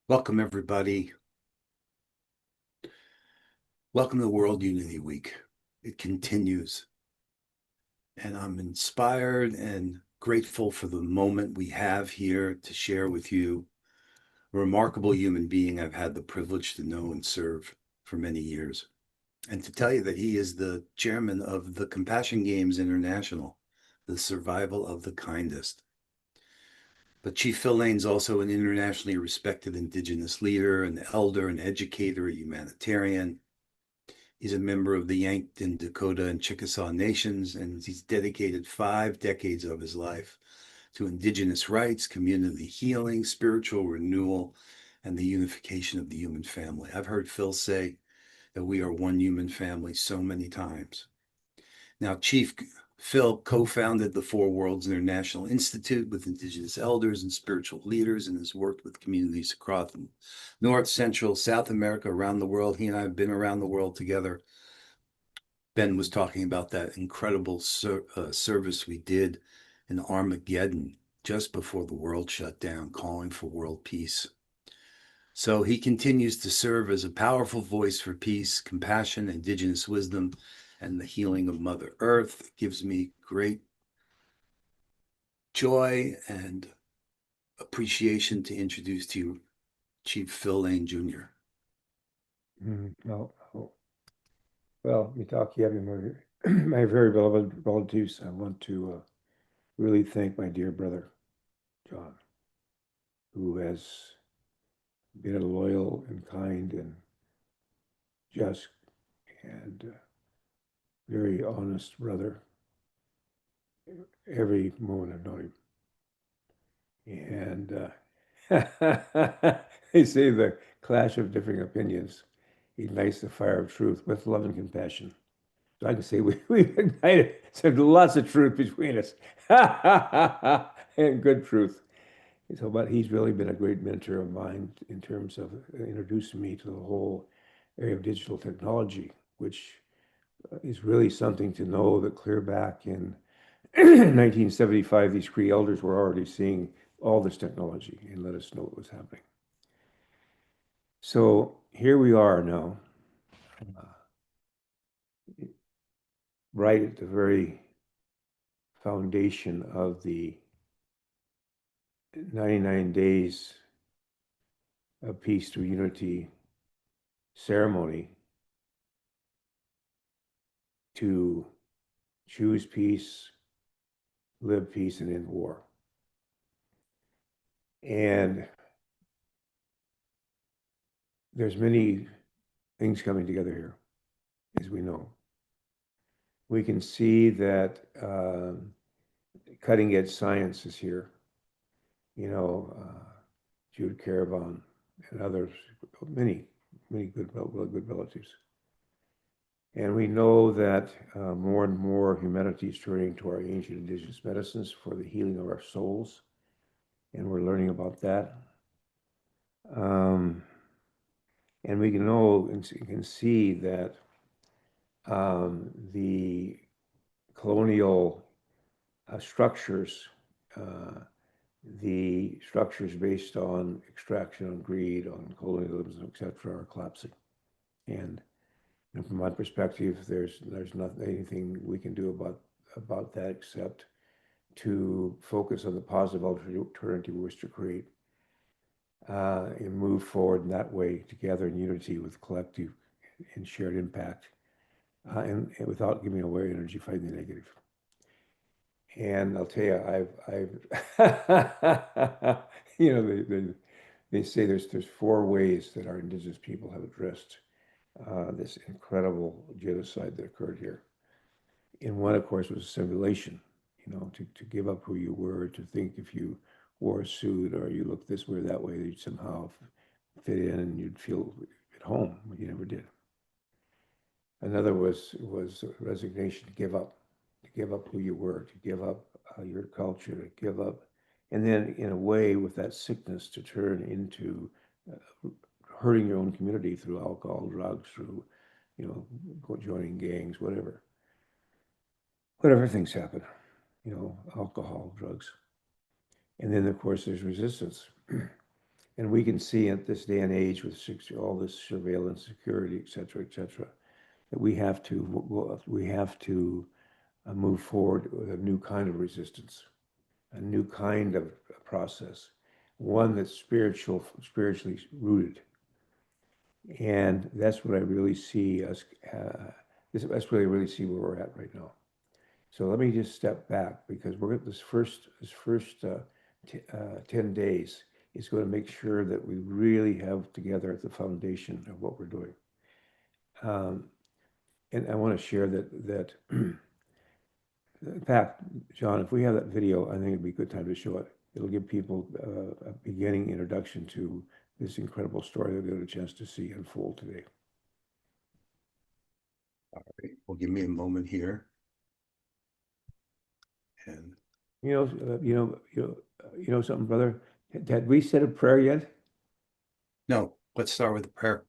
Welcome, everybody. Welcome to World Unity Week. It continues, and I'm inspired and grateful for the moment we have here to share with you a remarkable human being I've had the privilege to know and serve for many years. And to tell you that he is the chairman of the Compassion Games International, the survival of the kindest. But Chief Phil Lane's also an internationally respected Indigenous leader, an elder, an educator, a humanitarian. He's a member of the Yankton, Dakota, and Chickasaw nations, and he's dedicated 5 decades of his life to Indigenous rights, community healing, spiritual renewal, and the unification of the human family. I've heard Phil say that we are one human family so many times. Now, Chief Phil co-founded the Four Worlds International Institute with Indigenous elders and spiritual leaders and has worked with communities across North, Central, South America, around the world. He and I have been around the world together. Ben was talking about that incredible service we did in Armageddon just before the world shut down, calling for world peace. So he continues to serve as a powerful voice for peace, compassion, Indigenous wisdom, and the healing of Mother Earth. It gives me great joy and appreciation to introduce to you Chief Phil Lane Jr. Mitaki, my very beloved relatives, I want to really thank my dear brother, John, who has been a loyal and kind and just and very honest brother every moment I've known him. And they say the clash of differing opinions ignites the fire of truth with love and compassion. So I can say we've ignited lots of truth between us and good truth. So, but he's really been a great mentor of mine in terms of introducing me to the whole area of digital technology, which is really something to know that clear back in 1975, these Cree elders were already seeing all this technology and let us know what was happening. So here we are now, right at the very foundation of the 99 days of peace through unity ceremony to choose peace, live peace, and end war. And there's many things coming together here, as we know. We can see that cutting edge science is here. Jude Caravan and others, many good relatives. And we know that more and more humanity is turning to our ancient indigenous medicines for the healing of our souls. And we're learning about that. And we can see that the colonial structures, the structures based on extraction, on greed, on colonialism, etc., are collapsing. And from my perspective, there's not anything we can do about that except to focus on the positive alternative we wish to create and move forward in that way together in unity with collective and shared impact and without giving away energy fighting the negative. And I'll tell you, they say there's 4 ways that our indigenous people have addressed this incredible genocide that occurred here. And one, of course, was simulation, to give up who you were, to think if you wore a suit or you looked this way or that way, you'd somehow fit in and you'd feel at home, but you never did. Another was resignation, to give up who you were, to give up your culture, to give up, and then in a way with that sickness to turn into hurting your own community through alcohol, drugs, through, joining gangs, whatever things happen, alcohol, drugs. And then of course there's resistance. And we can see at this day and age with all this surveillance, security, et cetera, that we have to move forward with a new kind of resistance, a new kind of process, one that's spiritually rooted. And that's what I really see us. That's what I really see where we're at right now. So let me just step back because we're at this first 10 days is going to make sure that we really have together the foundation of what we're doing. And I want to share that in fact, John, if we have that video, I think it'd be a good time to show it. It'll give people a beginning introduction to this incredible story they'll get a chance to see unfold today. All right. Well, give me a moment here. And You know something, brother? Had we said a prayer yet? no, let's start with the prayer.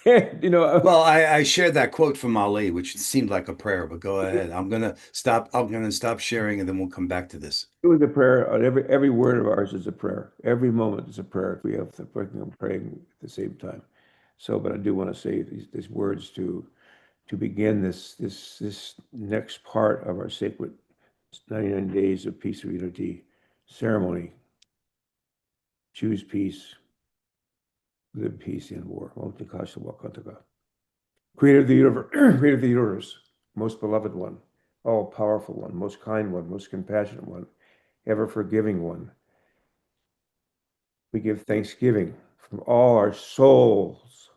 You know, Well, I shared that quote from Ali, which seemed like a prayer, but go ahead. I'm gonna stop sharing and then we'll come back to this. it was a prayer. Every word of ours is a prayer. Every moment is a prayer. If we have the working and praying at the same time. So, but I do want to say these words to begin this next part of our sacred 99 days of peace and unity ceremony. Choose peace, live peace in war. Creator of the universe, creator of the universe, most beloved one, all powerful one, most kind one, most compassionate one, ever forgiving one. We give thanksgiving from all our souls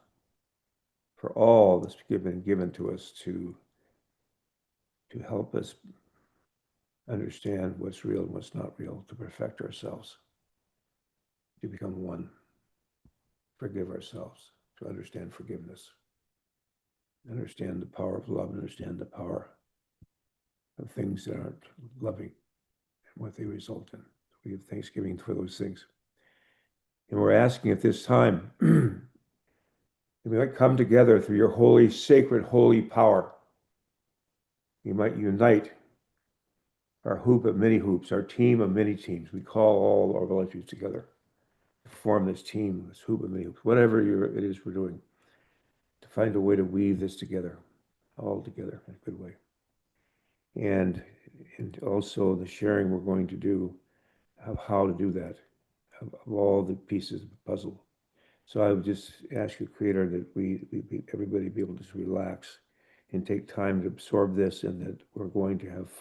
for all that's given to us to help us understand what's real and what's not real, to perfect ourselves, to become one, forgive ourselves, to understand forgiveness, understand the power of love, understand the power of things that aren't loving and what they result in. We give thanksgiving for those things. And we're asking at this time, that we might come together through your holy, sacred, holy power. We might unite our hoop of many hoops, our team of many teams. We call all our relatives together to form this team, this hoop of many hoops, whatever it is we're doing, to find a way to weave this together, all together in a good way. And also the sharing we're going to do of how to do that, of all the pieces of the puzzle. So I would just ask you, Creator, that everybody be able to just relax and take time to absorb this, and that we're going to have,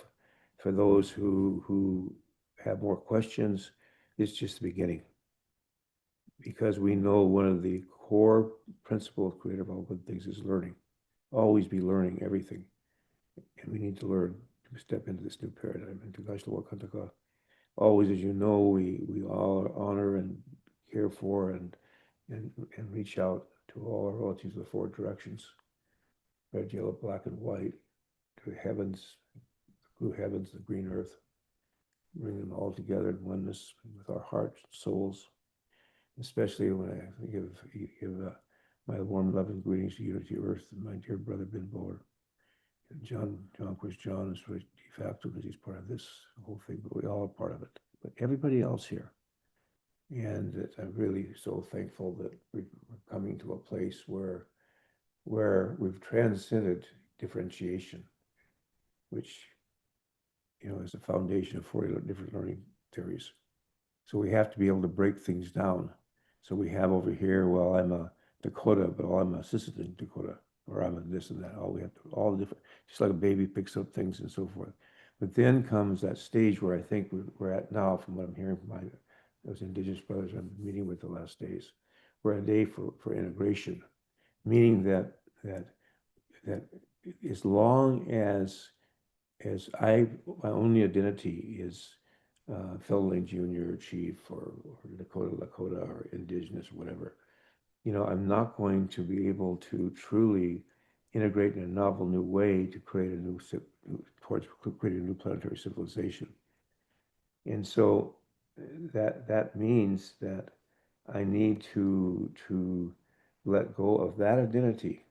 for those who have more questions, it's just the beginning. Because we know one of the core principles of Creator of all good things is learning. Always be learning everything. And we need to learn to step into this new paradigm, into Gashtawa. Always, as you know, we all honor and care for and reach out to all our relatives of the four directions, red, yellow, black, and white, to heavens, the blue heavens, the green earth, bring them all together in oneness with our hearts, souls, especially when I give my warm love and greetings to Unity Earth, my dear brother Ben Bower. John, of course, John is de facto because he's part of this whole thing, but we all are part of it. But everybody else here. And I'm really so thankful that we're coming to a place where we've transcended differentiation, which, is the foundation of 40 different learning theories. So we have to be able to break things down. So we have over here, well, I'm a Dakota, but I'm a assistant Dakota, or I'm a this and that. All different, just like a baby picks up things and so forth. But then comes that stage where I think we're at now, from what I'm hearing from those Indigenous brothers I'm meeting with the last days. We're at a day for integration, meaning that as long as my only identity is Phil Lane Jr., Chief, or Dakota, Lakota, or Indigenous, whatever, I'm not going to be able to truly integrate in a novel new way to create towards creating a new planetary civilization. And so that means that I need to let go of that identity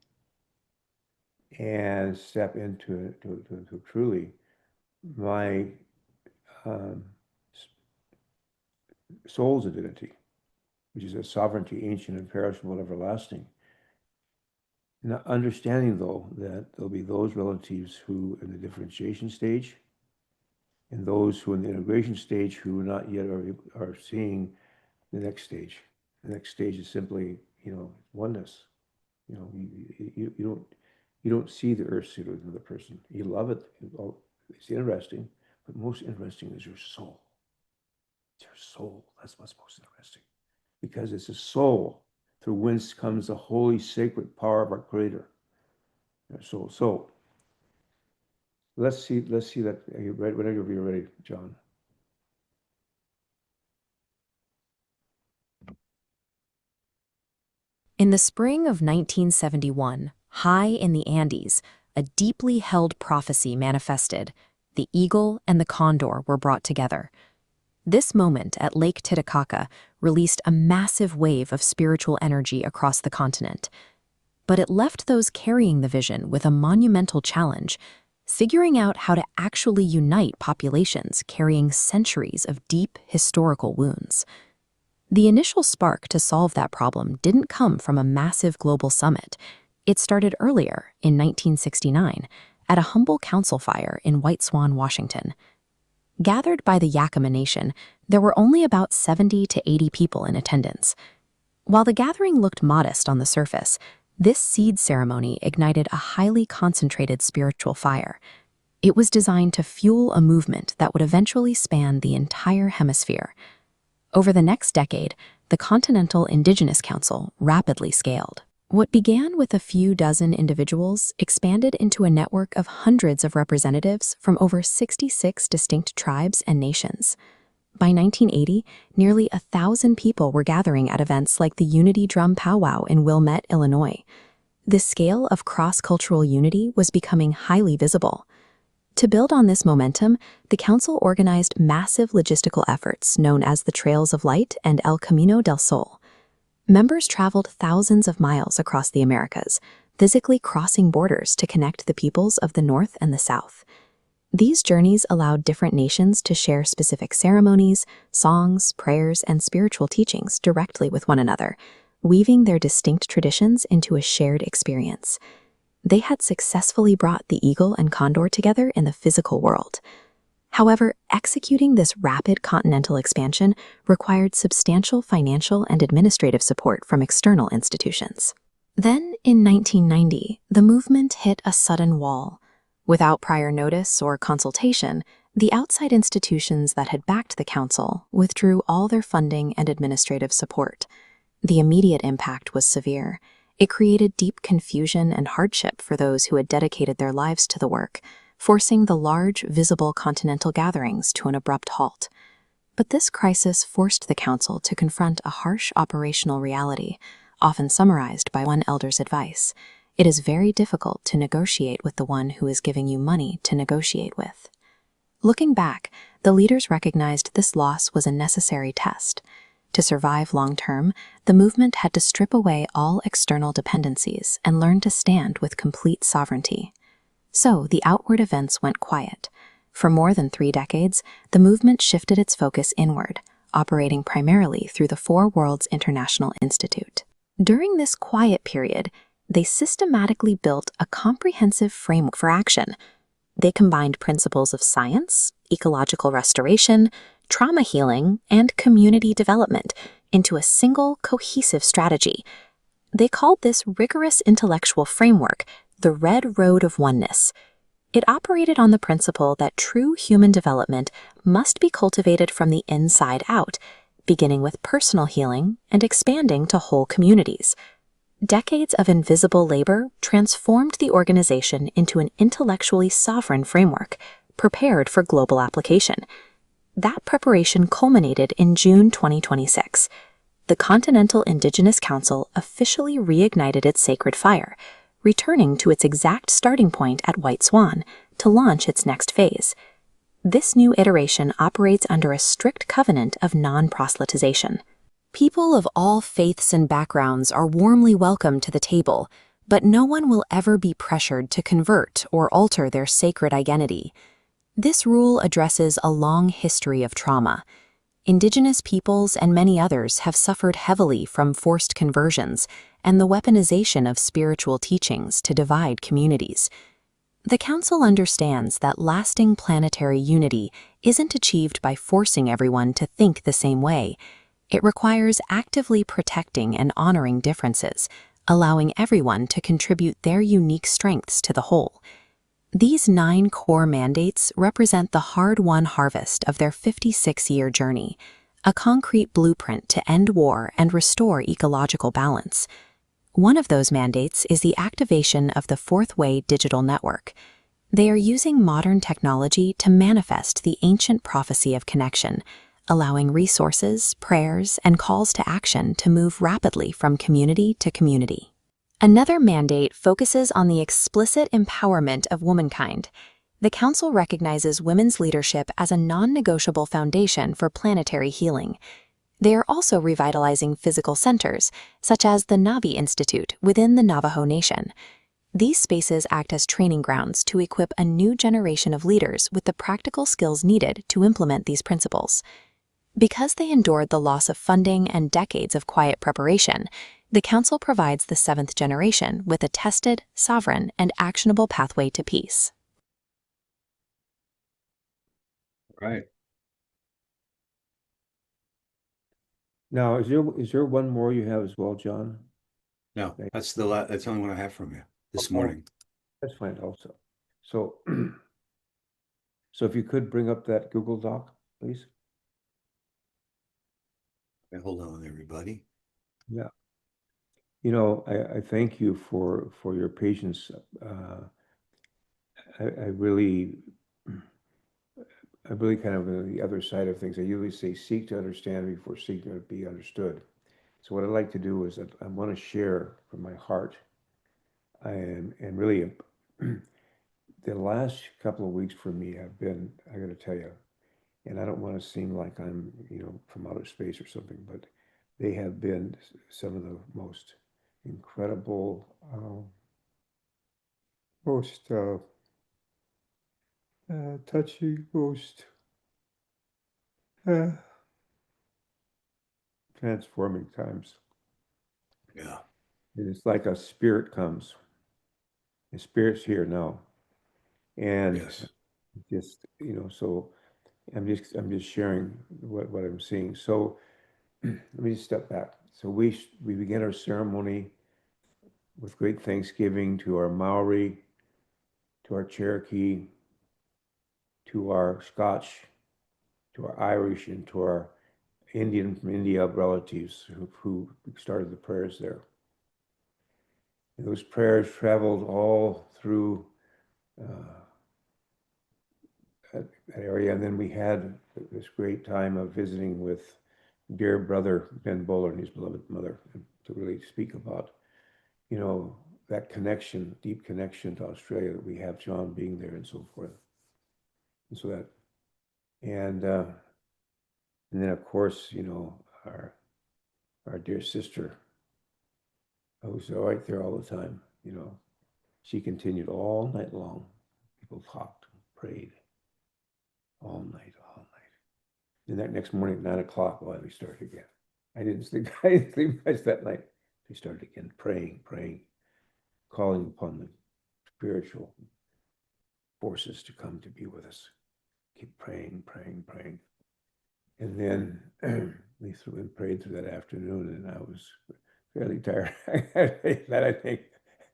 and step into truly my soul's divinity, which is a sovereignty, ancient, imperishable, everlasting. Now, understanding, though, that there'll be those relatives who, in the differentiation stage, and those who in the integration stage who not yet are seeing the next stage. The next stage is simply, oneness. You don't see the earth suit with another person. You love it. It's interesting, but most interesting is your soul. It's your soul. That's what's most interesting, because it's a soul through whence comes the holy, sacred power of our Creator. Our soul. So let's see that. Are you ready? Whenever you're ready, John. In the spring of 1971, high in the Andes, a deeply held prophecy manifested. The eagle and the condor were brought together. This moment at Lake Titicaca released a massive wave of spiritual energy across the continent. But it left those carrying the vision with a monumental challenge, figuring out how to actually unite populations carrying centuries of deep historical wounds. The initial spark to solve that problem didn't come from a massive global summit. It started earlier, in 1969, at a humble council fire in White Swan, Washington. Gathered by the Yakama Nation, there were only about 70 to 80 people in attendance. While the gathering looked modest on the surface, this seed ceremony ignited a highly concentrated spiritual fire. It was designed to fuel a movement that would eventually span the entire hemisphere. Over the next decade, the Continental Indigenous Council rapidly scaled. What began with a few dozen individuals expanded into a network of hundreds of representatives from over 66 distinct tribes and nations. By 1980, nearly 1,000 people were gathering at events like the Unity Drum Powwow in Wilmette, Illinois. This scale of cross-cultural unity was becoming highly visible. To build on this momentum, the Council organized massive logistical efforts known as the Trails of Light and El Camino del Sol. Members traveled thousands of miles across the Americas, physically crossing borders to connect the peoples of the North and the South. These journeys allowed different nations to share specific ceremonies, songs, prayers, and spiritual teachings directly with one another, weaving their distinct traditions into a shared experience. They had successfully brought the eagle and condor together in the physical world. However, executing this rapid continental expansion required substantial financial and administrative support from external institutions. Then, in 1990, the movement hit a sudden wall. Without prior notice or consultation, the outside institutions that had backed the Council withdrew all their funding and administrative support. The immediate impact was severe. It created deep confusion and hardship for those who had dedicated their lives to the work, forcing the large, visible continental gatherings to an abrupt halt. But this crisis forced the Council to confront a harsh operational reality, often summarized by one elder's advice. It is very difficult to negotiate with the one who is giving you money to negotiate with. Looking back, the leaders recognized this loss was a necessary test. To survive long-term, the movement had to strip away all external dependencies and learn to stand with complete sovereignty. So the outward events went quiet. For more than 3 decades, the movement shifted its focus inward, operating primarily through the Four Worlds International Institute. During this quiet period, they systematically built a comprehensive framework for action. They combined principles of science, ecological restoration, trauma healing, and community development into a single, cohesive strategy. They called this rigorous intellectual framework the Red Road of Oneness. It operated on the principle that true human development must be cultivated from the inside out, beginning with personal healing and expanding to whole communities. Decades of invisible labor transformed the organization into an intellectually sovereign framework, prepared for global application. That preparation culminated in June 2026. The Continental Indigenous Council officially reignited its sacred fire, returning to its exact starting point at White Swan to launch its next phase. This new iteration operates under a strict covenant of non-proselytization. People of all faiths and backgrounds are warmly welcome to the table, but no one will ever be pressured to convert or alter their sacred identity. This rule addresses a long history of trauma. Indigenous peoples and many others have suffered heavily from forced conversions and the weaponization of spiritual teachings to divide communities. The Council understands that lasting planetary unity isn't achieved by forcing everyone to think the same way. It requires actively protecting and honoring differences, allowing everyone to contribute their unique strengths to the whole. These 9 core mandates represent the hard-won harvest of their 56-year journey, a concrete blueprint to end war and restore ecological balance. One of those mandates is the activation of the Fourth Way digital network. They are using modern technology to manifest the ancient prophecy of connection, allowing resources, prayers, and calls to action to move rapidly from community to community. Another mandate focuses on the explicit empowerment of womankind. The Council recognizes women's leadership as a non-negotiable foundation for planetary healing. They are also revitalizing physical centers, such as the Navi Institute within the Navajo Nation. These spaces act as training grounds to equip a new generation of leaders with the practical skills needed to implement these principles. Because they endured the loss of funding and decades of quiet preparation, the Council provides the 7th generation with a tested, sovereign, and actionable pathway to peace. Right. Now, is there one more you have as well, John? No, Okay. that's that's the only one I have from you this Okay. morning. That's fine also. So, so if you could bring up that Google Doc, please. Okay, hold on, everybody. Yeah. You know, I thank you for your patience. I really, I really kind of on the other side of things. I usually say seek to understand before seeking to be understood. So what I'd like to do is that I want to share from my heart. And really, the last couple of weeks for me have been, I got to tell you, and I don't want to seem like I'm, from outer space or something, but they have been some of the most incredible, most touching, most uh, transforming times. Yeah. It's like a spirit comes. The spirit's here now, and Yes. just so I'm just sharing what I'm seeing. So let me just step back. So we begin our ceremony with great thanksgiving to our Maori, to our Cherokee, to our Scotch, to our Irish, and to our Indian from India relatives who started the prayers there. And those prayers traveled all through that area, and then we had this great time of visiting with dear brother Ben Bowler and his beloved mother to really speak about, that connection, deep connection to Australia that we have, John being there and so forth. And so that, and then of course, our dear sister, who's right there all the time, she continued all night long. People talked, prayed all night, all night. And that next morning at 9 o'clock, well, we started again. I didn't sleep. I didn't sleep much that night. We started again, praying, calling upon the spiritual forces to come to be with us. Keep praying. And then we threw and prayed through that afternoon, and I was fairly tired. That I think,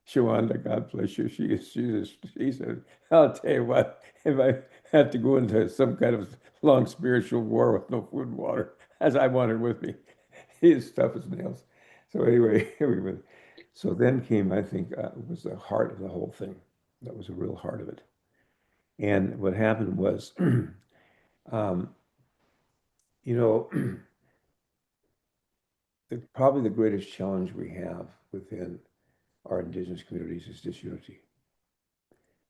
Shawanda, God bless you. She said, I'll tell you what, if I had to go into some kind of long spiritual war with no food and water, as I wanted with me, he's tough as nails. So anyway, so then came, I think, was the heart of the whole thing. That was the real heart of it. And what happened was, um, you know, probably the greatest challenge we have within our Indigenous communities is disunity,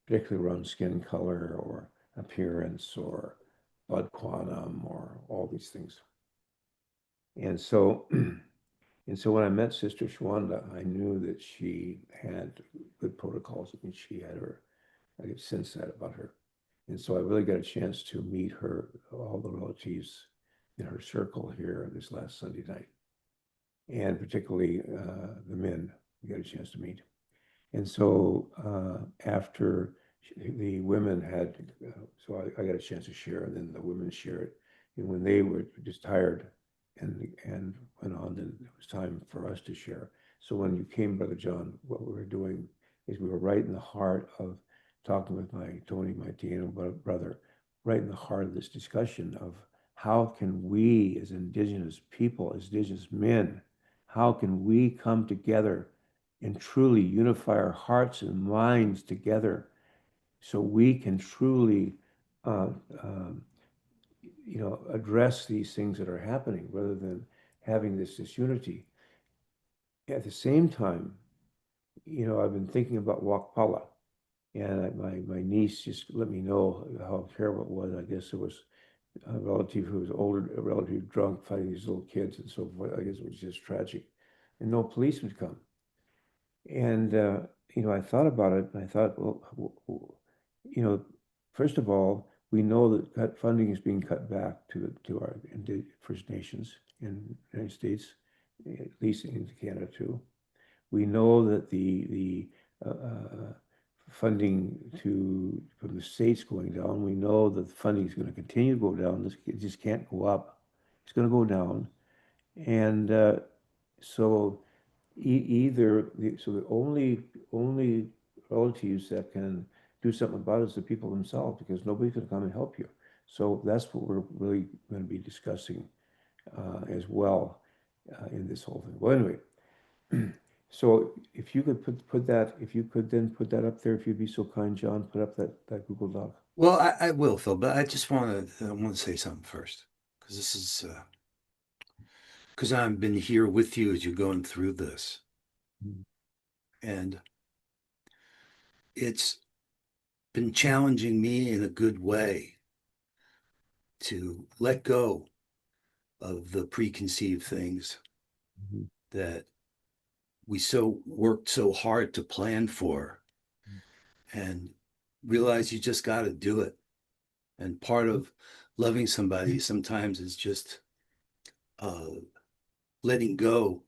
particularly around skin color or appearance or blood quantum or all these things. And so, and so when I met Sister Shwanda, I knew that she had good protocols. I mean, she had I could sense that about her. And so I really got a chance to meet her, all the relatives, in her circle here this last Sunday night, and particularly the men we got a chance to meet. And so after the women had, so I got a chance to share, and then the women shared. And when they were just tired and went on, then it was time for us to share. So when you came, Brother John, what we were doing is we were right in the heart of talking with Tony, my Taino brother, right in the heart of this discussion of how can we as Indigenous people, as Indigenous men, how can we come together and truly unify our hearts and minds together so we can truly uh, um, address these things that are happening rather than having this disunity. At the same time, I've been thinking about Wakpala, and my niece just let me know how terrible it was. I guess it was a relative who was older, a relative drunk, fighting these little kids and so forth. I guess it was just tragic. And no police would come. And, I thought about it, and I thought, well, first of all, we know that funding is being cut back to our First Nations in the United States, at least into Canada too. We know that the funding from the states going down. We know that the funding is going to continue to go down. It just can't go up. It's going to go down, and so the only relatives that can do something about it is the people themselves, because nobody's going to come and help you. So that's what we're really going to be discussing as well in this whole thing. Well, anyway, so if you could put that, if you could then put that up there, if you'd be so kind, John, put up that Google Doc. Well, I will, Phil, but I want to say something first, because this is because I've been here with you as you're going through this, Mhm. and it's been challenging me in a good way to let go of the preconceived things Mhm. that we worked so hard to plan for, and realize you just got to do it. And part of loving somebody sometimes is just uh, letting go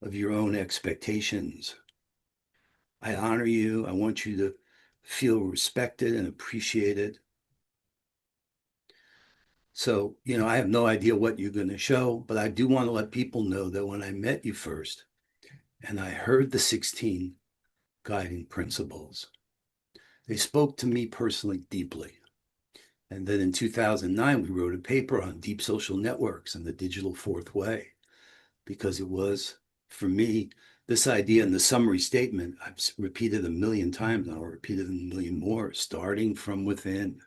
of your own expectations. I honor you. I want you to feel respected and appreciated. So, I have no idea what you're going to show, but I do want to let people know that when I met you first and I heard the 16 guiding principles, they spoke to me personally deeply. And then in 2009, we wrote a paper on deep social networks and the digital fourth way, because it was, for me, this idea in the summary statement, I've repeated a million times, and I'll repeat it a million more, starting from within,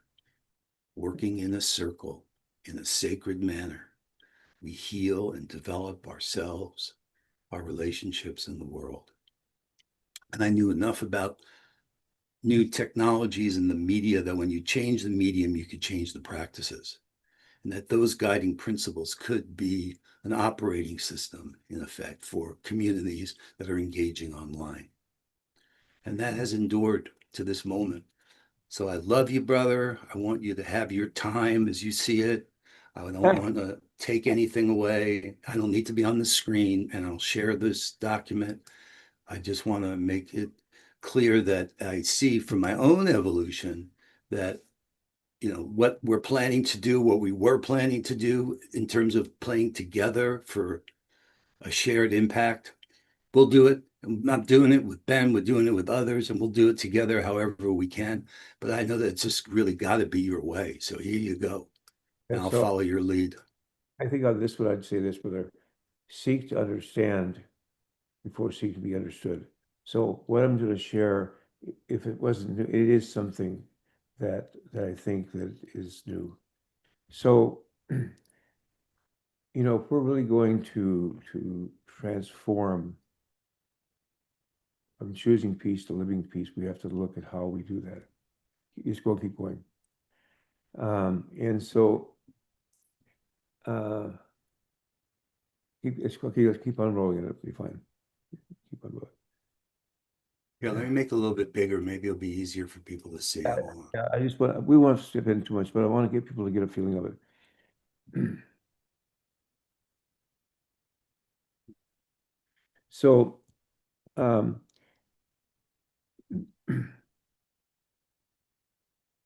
working in a circle, in a sacred manner. We heal and develop ourselves, our relationships in the world. And I knew enough about new technologies and the media that when you change the medium, you could change the practices. And that those guiding principles could be an operating system, in effect, for communities that are engaging online. And that has endured to this moment. So I love you, brother. I want you to have your time as you see it. I don't want to take anything away. I don't need to be on the screen, and I'll share this document. I just want to make it clear that I see from my own evolution that what we're planning to do, what we were planning to do in terms of playing together for a shared impact, we'll do it. I'm not doing it with Ben, we're doing it with others, and we'll do it together however we can. But I know that it's just really got to be your way. So here you go. And And I'll so follow your lead. I think on this one, I'd say this, brother, seek to understand before seek to be understood. So what I'm going to share, if it wasn't new, it is something that I think that is new. So, if we're really going to transform from choosing peace to living peace, we have to look at how we do that. Just go, keep going. And so, let's keep on rolling. It'll be fine. Keep on rolling. Yeah, let me make it a little bit bigger. Maybe it'll be easier for people to see. Yeah, yeah. We won't step in too much, but I want to get people to get a feeling of it. So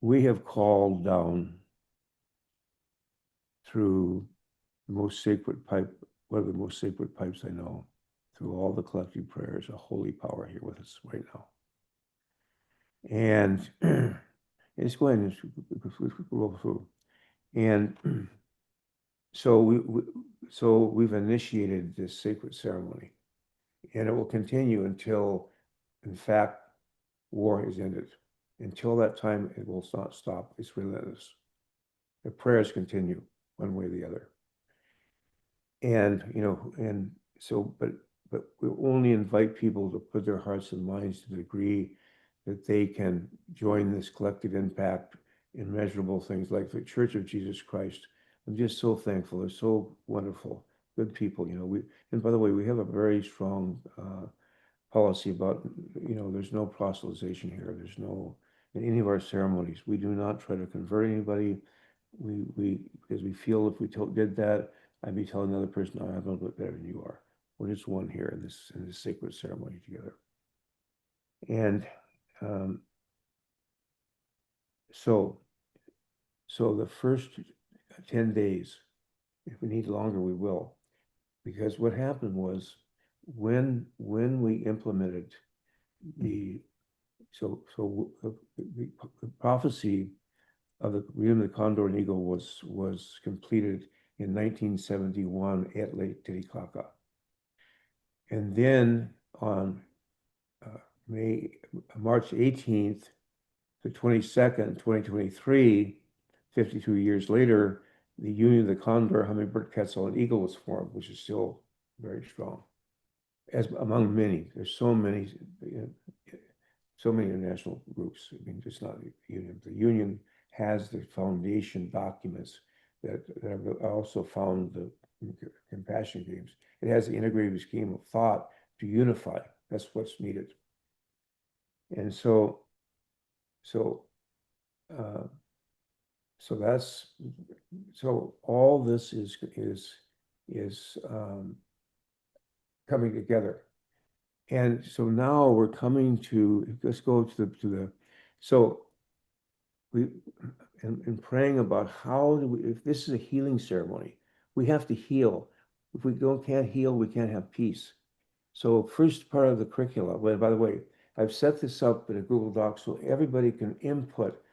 we have called down through the most sacred pipe, one of the most sacred pipes I know, through all the collective prayers, a holy power here with us right now. And let's go ahead and roll through. And so we've initiated this sacred ceremony, and it will continue until, in fact, war is ended. Until that time, it will not stop. It's relentless. The prayers continue one way or the other. And, and so, but we only invite people to put their hearts and minds to the degree that they can join this collective impact in measurable things like the Church of Jesus Christ. I'm just so thankful. They're so wonderful, good people. And by the way, we have a very strong policy about, there's no proselytization here. There's no, in any of our ceremonies, we do not try to convert anybody. Because we feel if we did that, I'd be telling another person, no, I'm a little bit better than you are. We're just one here in this sacred ceremony together. And so the first 10 days, if we need longer, we will. Because what happened was when we implemented the prophecy of the Reunion of the Condor and Eagle was completed in 1971 at Lake Titicaca. And then on March 18th to 22nd, 2023, 52 years later, the Union of the Condor, Hummingbird, Quetzal, and Eagle was formed, which is still very strong. As among many, there's so many international groups. I mean, just not the Union. The Union has the foundation documents that have also found the compassion games. It has the integrated scheme of thought to unify. That's what's needed. And so all this is coming together. And so now we're coming to, let's go to the so we, and praying about how do we, if this is a healing ceremony, we have to heal. If we can't heal, we can't have peace. So first part of the curricula, well, by the way, I've set this up in a Google Doc so everybody can input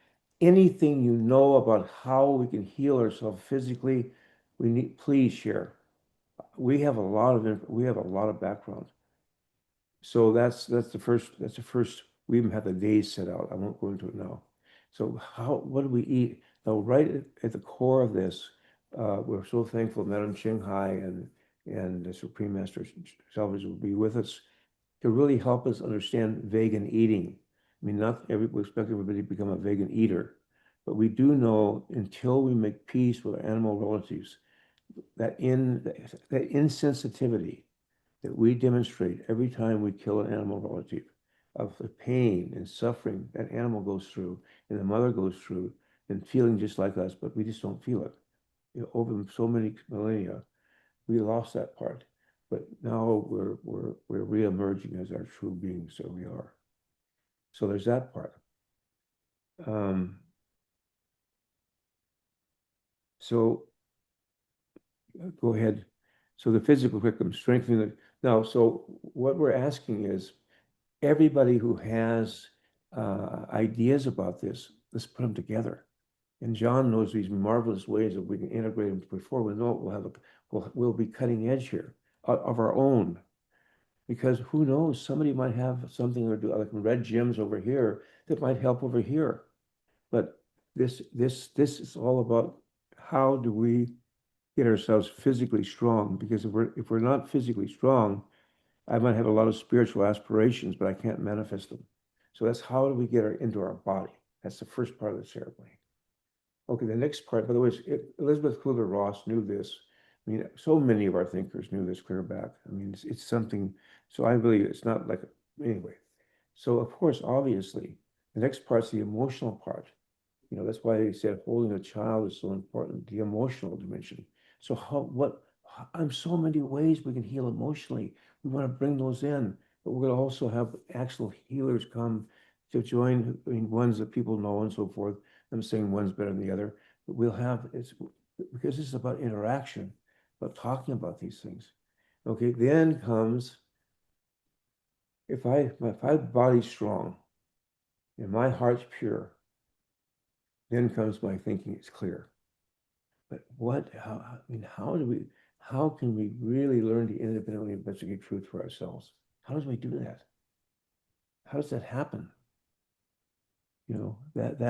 anything you know about how we can heal ourselves physically. Please share. We have a lot of background. So that's the first. We even have the days set out. I won't go into it now. So what do we eat? Now, right at the core of this, we're so thankful Madam Shanghai and the Supreme Master Salvage will be with us to really help us understand vegan eating. I mean, we expect everybody to become a vegan eater, but we do know until we make peace with our animal relatives, that insensitivity that we demonstrate every time we kill an animal relative, of the pain and suffering that animal goes through and the mother goes through and feeling just like us, but we just don't feel it. Over so many millennia, we lost that part, but now we're re-emerging as our true beings, so we are. So there's that part. So go ahead. So the physical curriculum, strengthening the, now, so what we're asking is everybody who has ideas about this, let's put them together. And Jon knows these marvelous ways that we can integrate them. Before we know it, we'll be cutting edge here of our own. Because who knows, somebody might have something or do like red gems over here that might help over here. But this is all about how do we get ourselves physically strong? Because if we're not physically strong, I might have a lot of spiritual aspirations, but I can't manifest them. So that's how do we get into our body? That's the first part of the ceremony. Okay, the next part, by the way, Elizabeth Kubler-Ross knew this. I mean, so many of our thinkers knew this clear back. I mean, it's something, so I believe it's not like, anyway. So of course, obviously, the next part's the emotional part. That's why they said holding a child is so important, the emotional dimension. So in so many ways we can heal emotionally. We want to bring those in, but we're going to also have actual healers come to join. I mean, ones that people know and so forth. I'm saying one's better than the other, but we'll have it's because this is about interaction, about talking about these things. Okay, then comes if my body's strong and my heart's pure, then comes my thinking is clear. But I mean, how can we really learn to independently investigate truth for ourselves? How does we do that? How does that happen? You know, and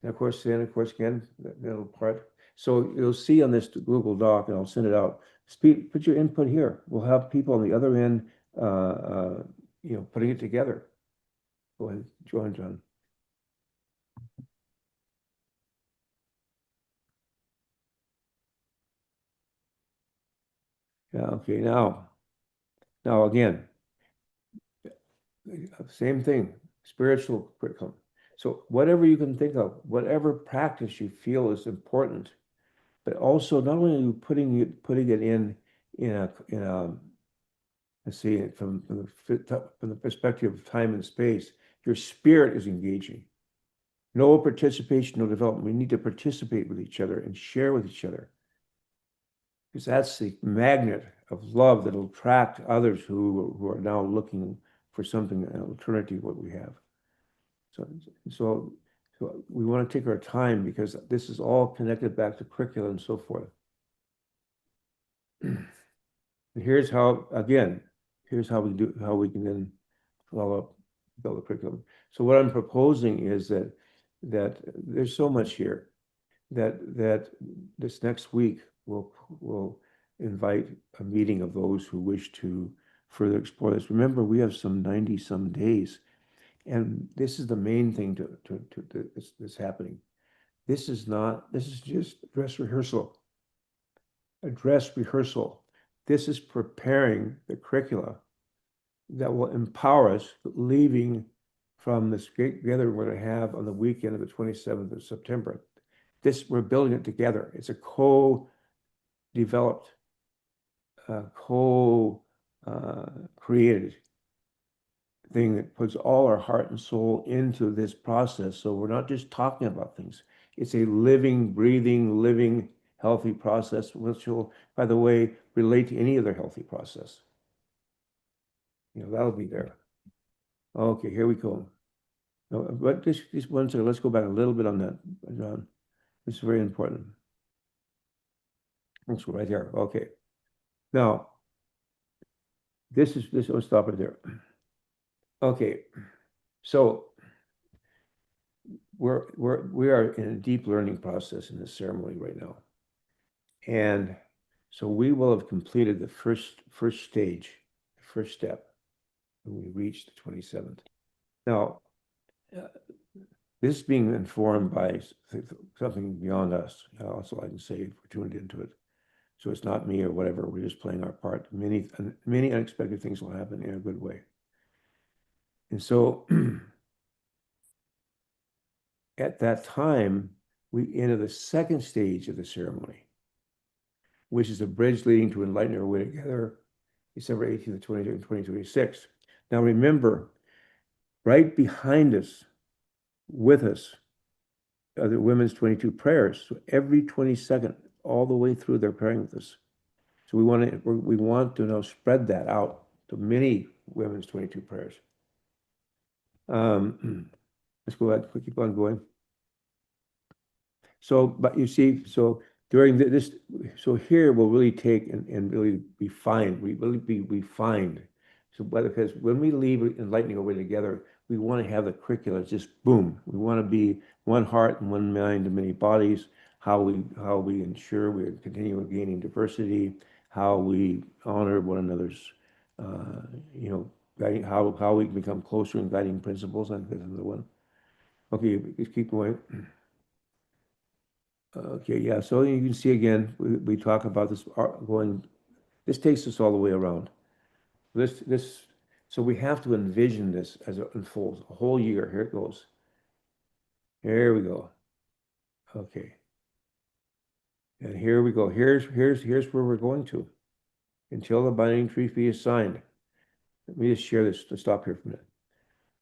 of course, again, that little part. So you'll see on this Google Doc, and I'll send it out. Put your input here. We'll have people on the other end, putting it together. Go ahead, John. Yeah, okay, now again, same thing, spiritual curriculum. So whatever you can think of, whatever practice you feel is important, but also not only are you putting it in a let's see from the perspective of time and space, your spirit is engaging. No participation, no development. We need to participate with each other and share with each other. Because that's the magnet of love that will attract others who are now looking for something, an alternative to what we have. So we want to take our time because this is all connected back to curriculum and so forth. And here's how we can then build a curriculum. So what I'm proposing is that there's so much here that this next week we'll invite a meeting of those who wish to further explore this. Remember, we have some 90 some days, and this is the main thing that's happening. This is just dress rehearsal. A dress rehearsal. This is preparing the curricula that will empower us leaving from this great gathering we're going to have on the weekend of the 27th of September. We're building it together. It's a co-developed, co-created thing that puts all our heart and soul into this process. So we're not just talking about things. It's a living, breathing, healthy process, which will, by the way, relate to any other healthy process. That'll be there. Okay, here we go. No, but this one second, let's go back a little bit on that, John. This is very important. Let's go right here. Okay. Now, I'll stop it there. Okay. So we are in a deep learning process in this ceremony right now. And so we will have completed the first stage, the first step, when we reach the 27th. Now, this is being informed by something beyond us. Also, I can say if we're tuned into it. So it's not me or whatever. We're just playing our part. Many unexpected things will happen in a good way. And so at that time, we enter the second stage of the ceremony, which is a bridge leading to enlightening our way together, December 18th to 20th, 2026. Now remember, right behind us, with us, are the women's 22 prayers. So every 22nd, all the way through, they're praying with us. So we want to now spread that out to many women's 22 prayers. Let's go ahead, keep on going. So, but you see, so during this, so here we'll really take and really be refined. We really be refined. So, because when we leave enlightening our way together, we want to have the curricula just boom. We want to be one heart and one mind and many bodies. How we ensure we continue gaining diversity. How we honor one another's, guiding, how we become closer in guiding principles. I think that's another one. Okay, just keep going. Okay, yeah. So you can see again, we talk about this going. This takes us all the way around. So we have to envision this as it unfolds a whole year. Here it goes. Here we go. Okay. And here we go. Here's where we're going to until the binding treaty is signed. Let me just share this to stop here for a minute.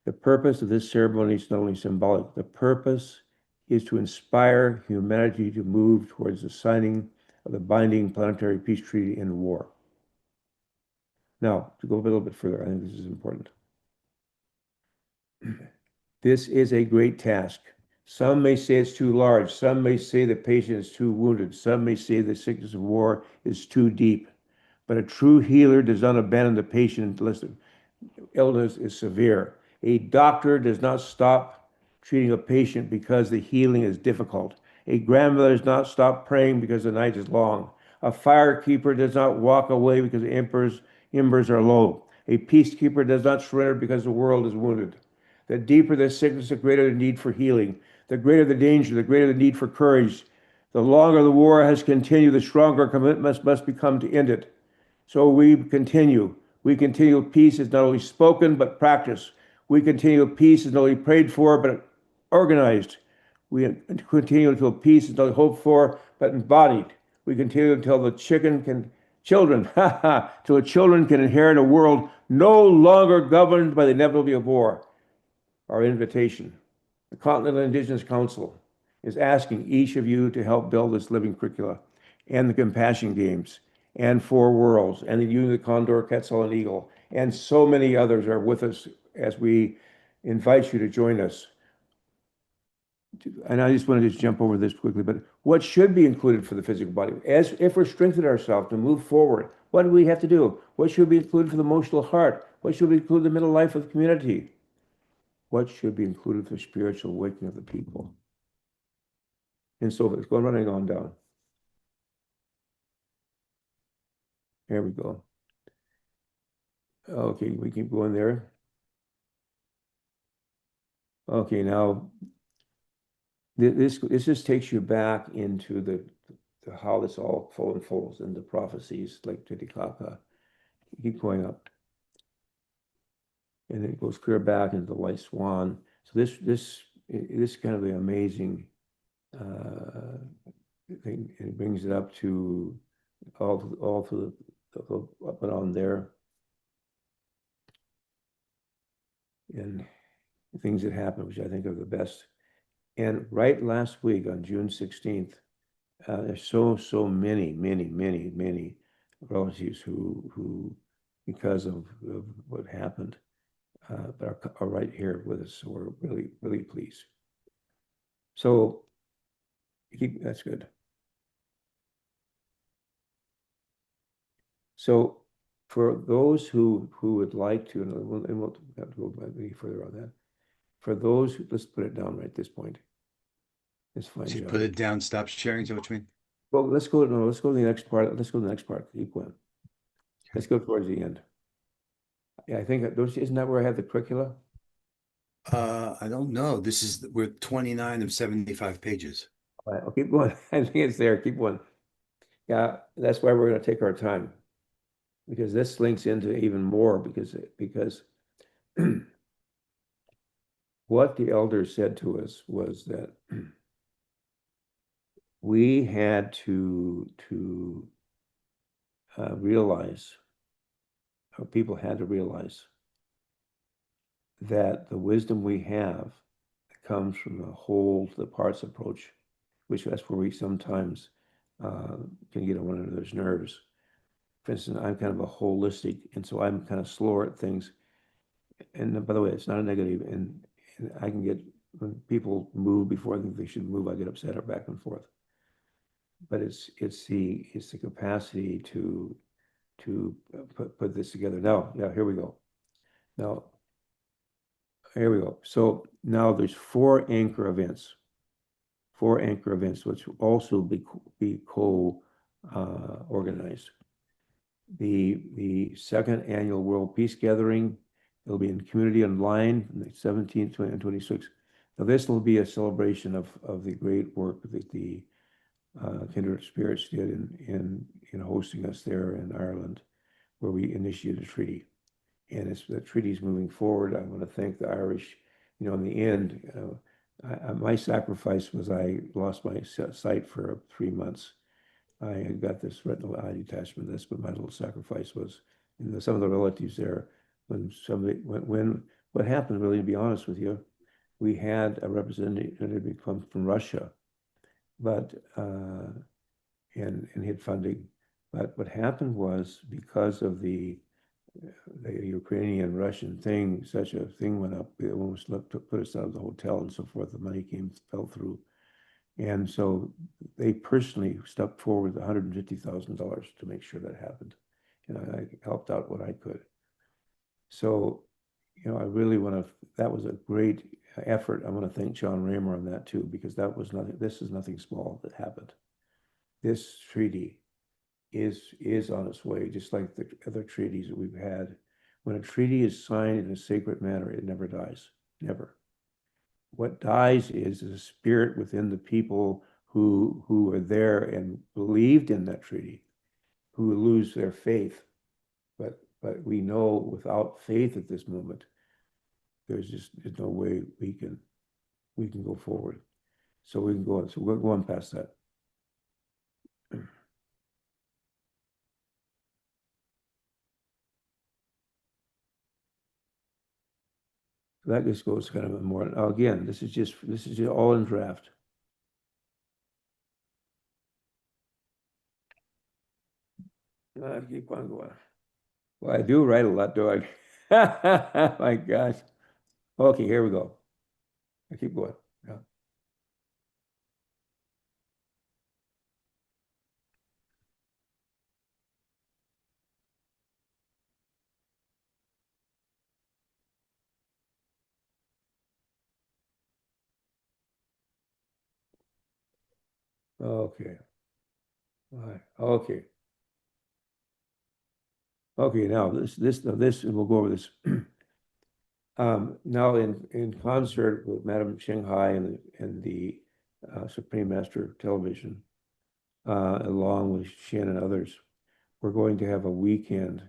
The purpose of this ceremony is not only symbolic, the purpose is to inspire humanity to move towards the signing of the Binding Planetary Peace Treaty in war. Now, to go a little bit further, I think this is important. This is a great task. Some may say it's too large. Some may say the patient is too wounded. Some may say the sickness of war is too deep. But a true healer does not abandon the patient unless the illness is severe. A doctor does not stop treating a patient because the healing is difficult. A grandmother does not stop praying because the night is long. A firekeeper does not walk away because the embers are low. A peacekeeper does not surrender because the world is wounded. The deeper the sickness, the greater the need for healing. The greater the danger, the greater the need for courage. The longer the war has continued, the stronger commitments must become to end it. So we continue. We continue. Peace is not only spoken, but practiced. We continue. Peace is not only prayed for, but organized. We continue until peace is not only hoped for, but embodied. We continue until the children, till the children can inherit a world no longer governed by the inevitability of war. Our invitation, the Continental Indigenous Council, is asking each of you to help build this living curricula and the Compassion Games and Four Worlds and the Union of the Condor, Quetzal, and Eagle, and so many others are with us as we invite you to join us. And I just want to just jump over this quickly, but what should be included for the physical body? As if we're strengthening ourselves to move forward, what do we have to do? What should be included for the emotional heart? What should be included in the mental life of the community? What should be included for spiritual awakening of the people? And so it's going running on down. There we go. Okay, we keep going there. Okay, now this just takes you back into the how this all unfolds into prophecies like Titicaca. Keep going up. And it goes clear back into the white swan. So this kind of the amazing thing, and it brings it up to all through the up and on there. And things that happen, which I think are the best. And right last week on June 16th, there's so many relatives who because of what happened, but are right here with us. So we're really pleased. So that's good. So for those who would like to, and we'll have to go maybe further on that. For those who, let's put it down right at this point. It's fine. So you put it down, stop sharing, is that what you mean? Well, let's go to the next part. Let's go to the next part. Keep going. Let's go towards the end. Yeah, I think isn't that where I have the curricula? I don't know. We're 29 of 75 pages. All right, I'll keep going. I think it's there. Keep going. Yeah, that's why we're going to take our time, because this links into even more because what the elders said to us was that we had to realize, or people had to realize, that the wisdom we have comes from the whole to the parts approach, which that's where we sometimes can get on one another's nerves. For instance, I'm kind of a holistic, and so I'm kind of slower at things. And by the way, it's not a negative, and I can get, when people move before I think they should move, I get upset or back and forth. But it's the capacity to put this together. Now, yeah, here we go. Now, here we go. So now there's four anchor events, which will also be co-organized. The second annual World Peace Gathering, it'll be in community online on the 17th and 26th. Now this will be a celebration of the great work that the Kindred Spirits did in hosting us there in Ireland, where we initiated a treaty. And as the treaty is moving forward, I want to thank the Irish. In the end, my sacrifice was I lost my sight for 3 months. I had got this retinal eye detachment. That's what my little sacrifice was. And some of the relatives there, when somebody, what happened, really, to be honest with you, we had a representative come from Russia, but and had funding. But what happened was, because of the Ukrainian Russian thing, such a thing went up, it almost put us out of the hotel and so forth. The money fell through. And so they personally stepped forward with $150,000 to make sure that happened. And I helped out what I could. So, I really want to, that was a great effort. I want to thank Jon Ramer on that too, because that was nothing, this is nothing small that happened. This treaty is on its way, just like the other treaties that we've had. When a treaty is signed in a sacred manner, it never dies, never. What dies is a spirit within the people who are there and believed in that treaty, who lose their faith. But we know without faith at this moment, there's no way we can go forward. So we can go on. So we'll go on past that. That just goes kind of more. Again, this is just all in draft. I keep on going. Well, I do write a lot, do I? My gosh. Okay, here we go. I keep going. Yeah. Okay. All right. Okay. Okay. Now this, and we'll go over this. Now in concert with Madam Shanghai and the Supreme Master of Television, along with Shen and others, we're going to have a weekend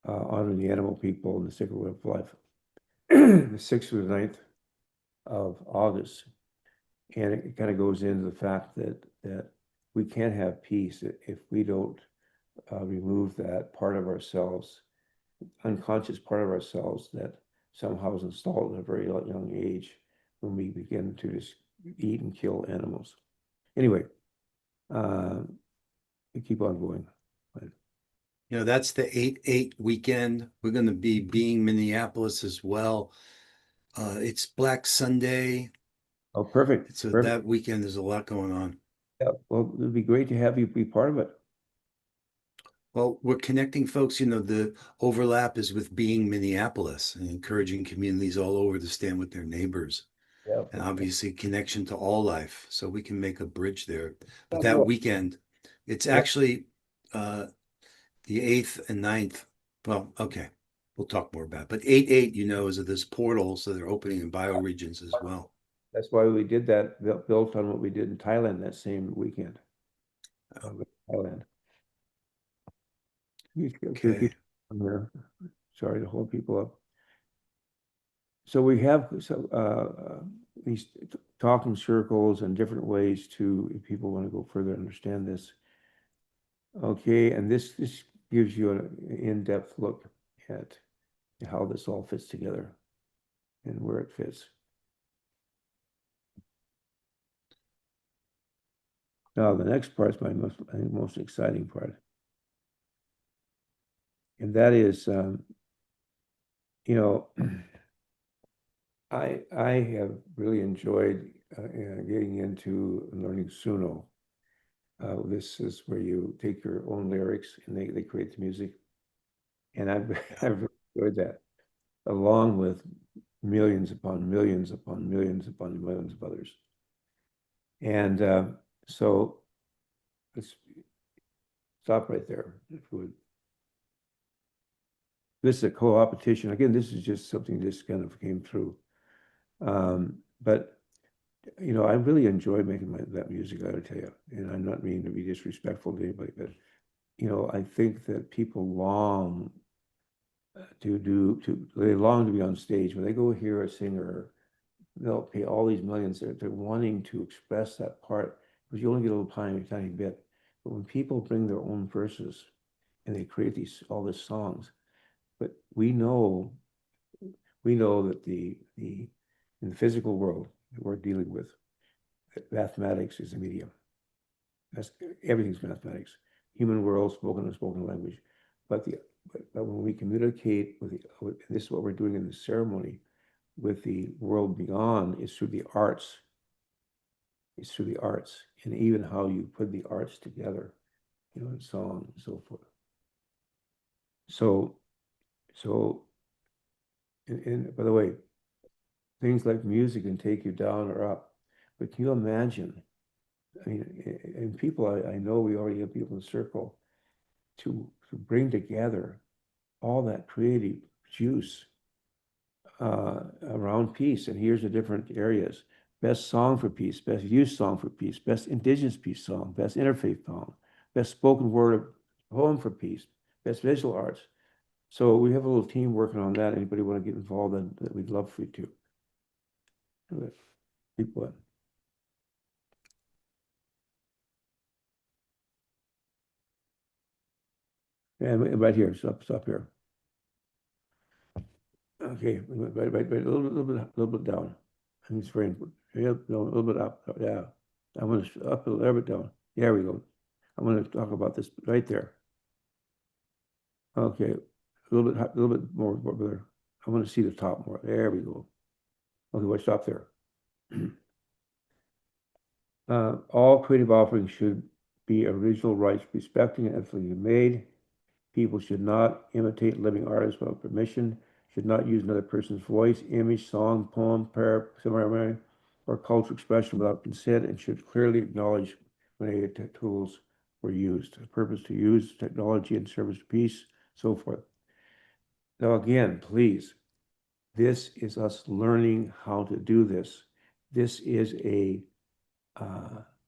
honoring the animal people and the sacred way of life, the 6th through the 9th of August. And it kind of goes into the fact that we can't have peace if we don't remove that part of ourselves, unconscious part of ourselves that somehow is installed at a very young age when we begin to just eat and kill animals. Anyway, we keep on going. That's the 8/8 weekend. We're going to be being Minneapolis as well. It's Black Sunday. Oh, perfect. So Perfect. that weekend, there's a lot going on. Yeah, well, it'd be great to have you be part of it. Well, we're connecting folks. The overlap is with being Minneapolis and encouraging communities all over to stand with their neighbors. Yeah. And obviously connection to all life. So we can make a bridge there. But Yeah, that no. weekend, it's Yeah. actually the 8th and 9th. Well, okay. We'll talk more about it. But 8/8, is this portal. So they're opening in bioregions as well. That's why we did that, built on what we did in Thailand that same weekend. Thailand. Okay. Sorry to hold people up. So we have these talking circles and different ways if people want to go further understand this. Okay, and this gives you an in-depth look at how this all fits together and where it fits. Now, the next part is I think, most exciting part. And that is, I have really enjoyed getting into learning Suno. This is where you take your own lyrics and they create the music. And I've really enjoyed that, along with millions upon millions upon millions upon millions of others. And so let's stop right there, if we would. This is a co-opetition. Again, this is just something just kind of came through. But I really enjoy making that music, I gotta tell you. And I'm not meaning to be disrespectful to anybody, but I think that people long they long to be on stage. When they go hear a singer, they'll pay all these millions. They're wanting to express that part, because you only get a little tiny bit. But when people bring their own verses and they create all these songs, but we know that in the physical world that we're dealing with, mathematics is a medium. Everything's mathematics. Human world, spoken and spoken language. But when we communicate with this is what we're doing in the ceremony with the world beyond, is through the arts. It's through the arts, and even how you put the arts together, in song and so forth. So, and by the way, things like music can take you down or up, but can you imagine? I mean, and people, I know we already have people in the circle to bring together all that creative juice around peace. And here's the different areas: best song for peace, best youth song for peace, best Indigenous peace song, best interfaith song, best spoken word poem for peace, best visual arts. So we have a little team working on that. Anybody want to get involved in that? We'd love for you to. People in. And right here, stop here. Okay, right, a little bit down. I think it's very important. Yeah, no, a little bit up. Yeah, I want to up a little bit down. There we go. I want to talk about this right there. Okay, a little bit more there. I want to see the top more. There we go. Okay, we'll stop there. All creative offerings should be original rights, respecting and ethically made. People should not imitate living artists without permission, should not use another person's voice, image, song, poem, prayer, ceremony, or cultural expression without consent, and should clearly acknowledge when any tools were used. The purpose to use technology in service to peace, so forth. Now, again, please, this is us learning how to do this. This is a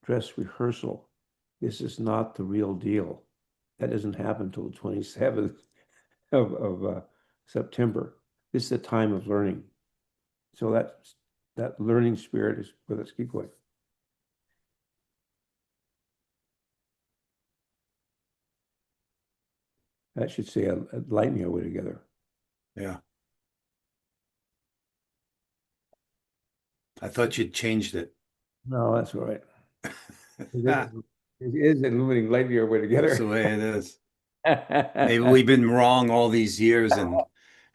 dress rehearsal. This is not the real deal. That doesn't happen until the 27th of September. This is a time of learning. So that learning spirit is with us. Keep going. That should say a lightning our way together. Yeah. I thought you'd changed it. No, that's all right. It is illuminating lightning our way together. That's the way it is. Maybe we've been wrong all these years and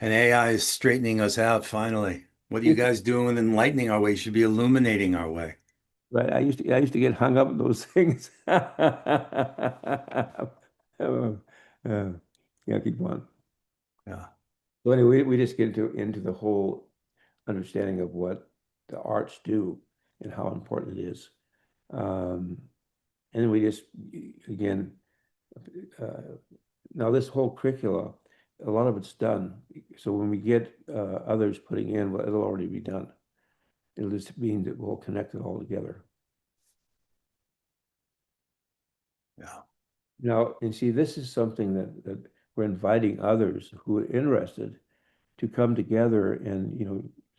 AI is straightening us out finally. What are you guys doing with enlightening our way? You should be illuminating our way. Right. I used to get hung up on those things. Yeah, keep going. Yeah. So anyway, we just get into the whole understanding of what the arts do and how important it is. And then we just, again, now this whole curricula, a lot of it's done. So when we get others putting in, well, it'll already be done. It'll just mean that we'll connect it all together. Yeah. Now, and see, this is something that we're inviting others who are interested to come together and,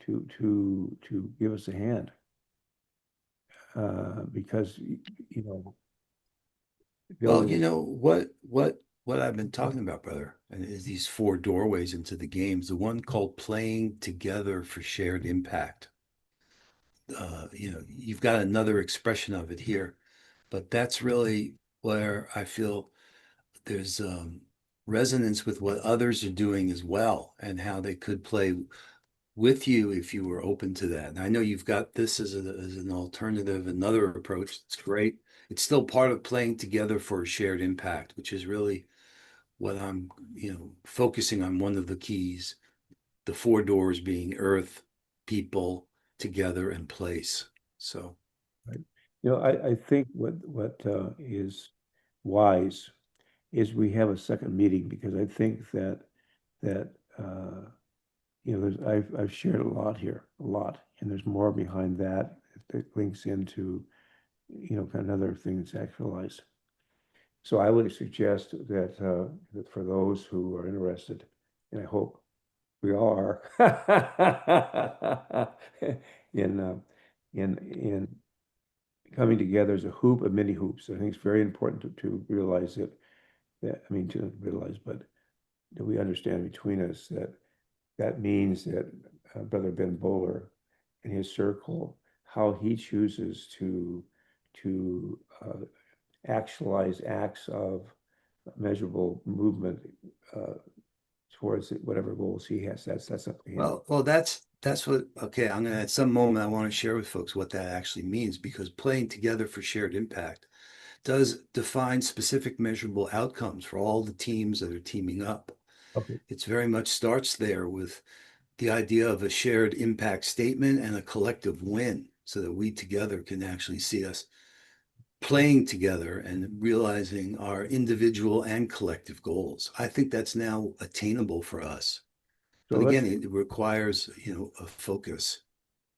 to give us a hand. Because, Well, you know what I've been talking about, brother, and is these four doorways into the games. The one called playing together for shared impact. You've got another expression of it here, but that's really where I feel there's resonance with what others are doing as well, and how they could play with you if you were open to that. And I know you've got this as an alternative, another approach. It's great. It's still part of playing together for a shared impact, which is really what I'm, focusing on. One of the keys, the four doors being earth, people, together, and place. So, right. I think what is wise is we have a second meeting, because I think that I've shared a lot here, and there's more behind that links into kind of another thing that's actualized. So I would suggest that for those who are interested, and I hope we all are, in coming together as a hoop of many hoops. I think it's very important to realize that, I mean, to realize, but that we understand between us that that means that Brother Ben Bowler and his circle, how he chooses to actualize acts of measurable movement uh, towards whatever goals he has. That's up to him. Well, that's what, okay, I'm gonna, at some moment, I want to share with folks what that actually means, because playing together for shared impact does define specific measurable outcomes for all the teams that are teaming up. Okay. It's very much starts there with the idea of a shared impact statement and a collective win, so that we together can actually see us playing together and realizing our individual and collective goals. I think that's now attainable for us. So But let's again, it requires, a focus.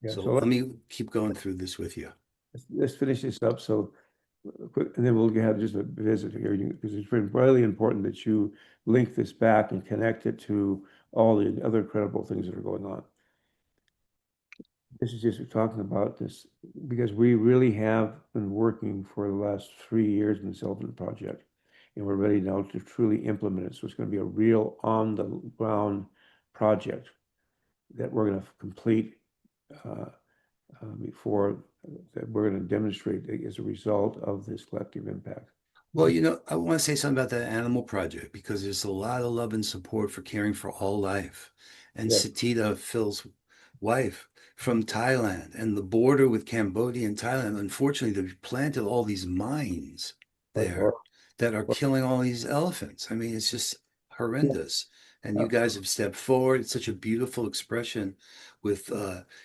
yeah. So So let me keep going through this with you. let's finish this up. So quick, and then we'll have just a visit here because it's really important that you link this back and connect it to all the other incredible things that are going on. This is just talking about this because we really have been working for the last 3 years in the Sylvan Project, and we're ready now to truly implement it. So it's going to be a real on the ground project that we're going to complete uh, before that we're going to demonstrate as a result of this collective impact. Well, I want to say something about that animal project, because there's a lot of love and support for caring for all life. And Yes, Satita, Phil's wife, from Thailand, and the border with Cambodia and Thailand, unfortunately, they've planted all these mines or there that are killing all these elephants. I mean, it's just horrendous. And you guys have stepped forward. It's such a beautiful expression with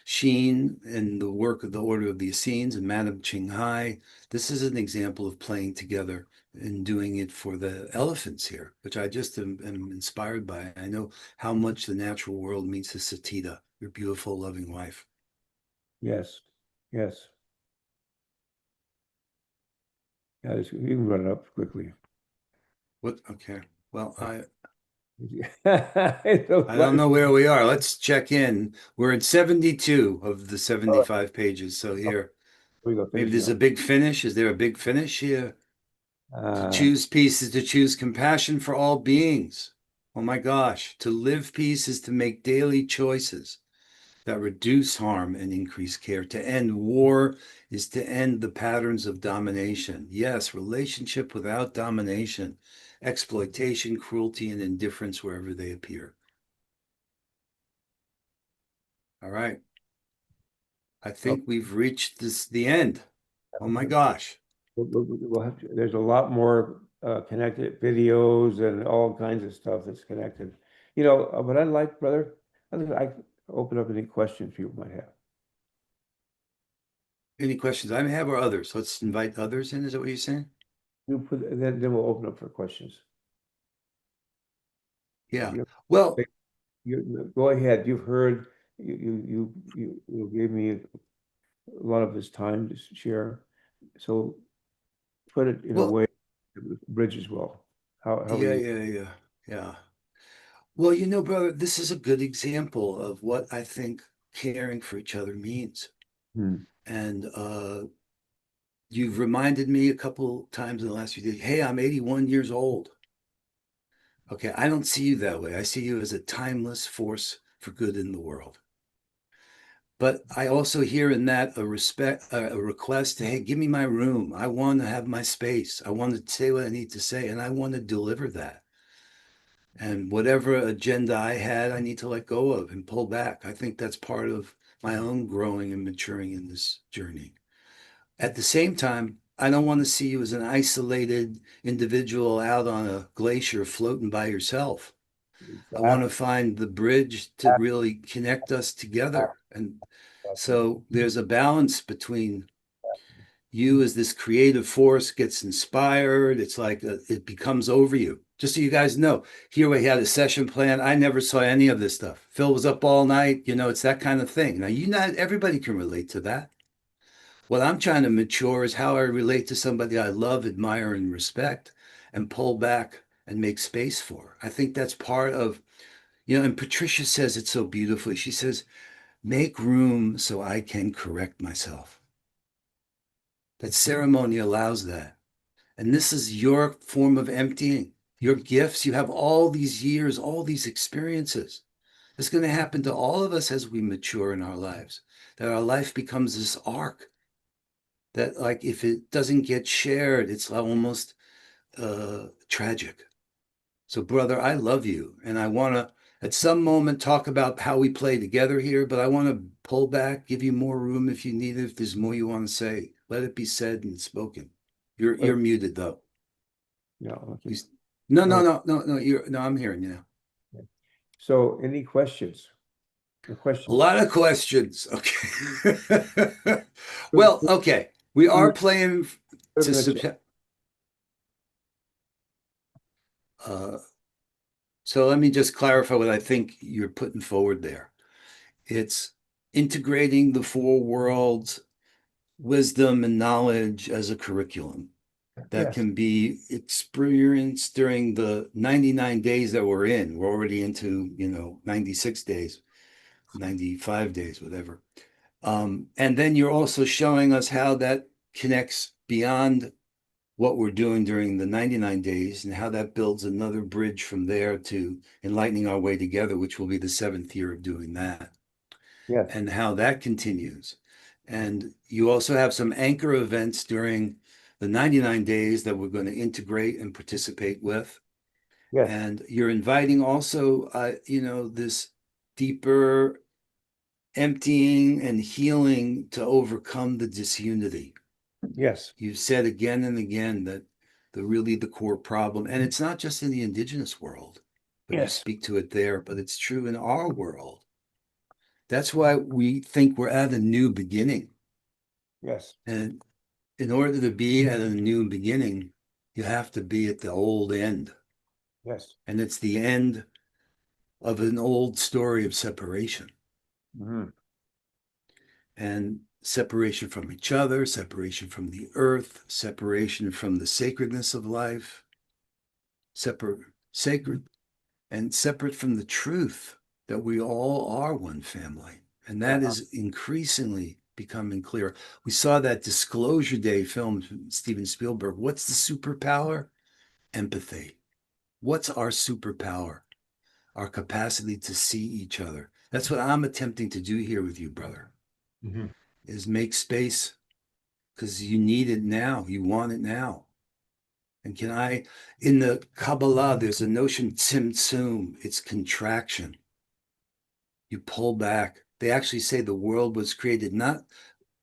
Sheen and the work of the Order of the Essenes and Madame Ching Hai. This is an example of playing together and doing it for the elephants here, which I just am inspired by. I know how much the natural world means to Satita, your beautiful, loving wife. yes, yes. Yeah, you can run it up quickly. What? Okay. Well, It's I don't know where we are. Let's check in. We're at 72 of the all right, 75 pages. So here, we go maybe finishing there's a up. big finish. Is there a big finish here? To Uh, choose peace is to choose compassion for all beings. Oh my gosh. To live peace is to make daily choices that reduce harm and increase care. To end war is to end the patterns of domination. Yes, relationship without domination, exploitation, cruelty, and indifference wherever they appear. All right. I oh, think we've reached the end. Oh my gosh. we'll have to, there's a lot more connected videos and all kinds of stuff that's connected. What I like, brother, I open up any questions people might have. Any questions I may have, or others? Let's invite others in. Is that what you're saying? Then we'll open up for questions. Yeah. You, Well, go ahead. You've heard you gave me a lot of this time to share. So put it in a well, way that bridges well. How are yeah, you? yeah, yeah, yeah. Well, brother, this is a good example of what I think caring for each other means. Hmm. And you've reminded me a couple times in the last few days, hey, I'm 81 years old. Okay, I don't see you that way. I see you as a timeless force for good in the world. But I also hear in that a request to, hey, give me my room. I want to have my space. I want to say what I need to say, and I want to deliver that. And whatever agenda I had, I need to let go of and pull back. I think that's part of my own growing and maturing in this journey. At the same time, I don't want to see you as an isolated individual out on a glacier floating by yourself. I want to Exactly. find the bridge to really connect us together. And so there's a balance between you as this creative force gets inspired. It's like it becomes over you. Just so you guys know, here we had a session plan. I never saw any of this stuff. Phil was up all night. It's that kind of thing. Now, not everybody can relate to that. What I'm trying to mature is how I relate to somebody I love, admire, and respect, and pull back and make space for. I think that's part of, and Patricia says it so beautifully. She says, make room so I can correct myself. That ceremony allows that. And this is your form of emptying, your gifts. You have all these years, all these experiences. It's going to happen to all of us as we mature in our lives, that our life becomes this arc that, like, if it doesn't get shared, it's almost tragic. So, brother, I love you. And I want to, at some moment, talk about how we play together here, but I want to pull back, give you more room if you need it. If there's more you want to say, let it be said and spoken. You're muted, though. No, okay. No, No. no, I'm hearing you now. So any questions? A lot of questions. Okay. Well, okay. We are playing to so let me just clarify what I think you're putting forward there. It's integrating the four worlds, wisdom and knowledge as a curriculum that Yes. can be experienced during the 99 days that we're in. We're already into, 96 days, 95 days, whatever. And then you're also showing us how that connects beyond what we're doing during the 99 days and how that builds another bridge from there to enlightening our way together, which will be the seventh year of doing that. Yes. And how that continues. And you also have some anchor events during the 99 days that we're going to integrate and participate with. Yes. And you're inviting also, this deeper emptying and healing to overcome the disunity. Yes. You've said again and again that the core problem, and it's not just in the indigenous world, but you Yes. speak to it there, but it's true in our world. That's why we think we're at a new beginning. Yes. And in order to be at a new beginning, you have to be at the old end. Yes. And it's the end of an old story of separation. Mm-hmm. And separation from each other, separation from the earth, separation from the sacredness of life, sacred, and separate from the truth that we all are one family. And that is increasingly becoming clear. We saw that Disclosure Day film from Steven Spielberg. What's the superpower? Empathy. What's our superpower? Our capacity to see each other. That's what I'm attempting to do here with you, brother, Mm-hmm. is make space because you need it now. You want it now. And in the Kabbalah, there's a notion, tzimtzum, it's contraction. You pull back. They actually say the world was created not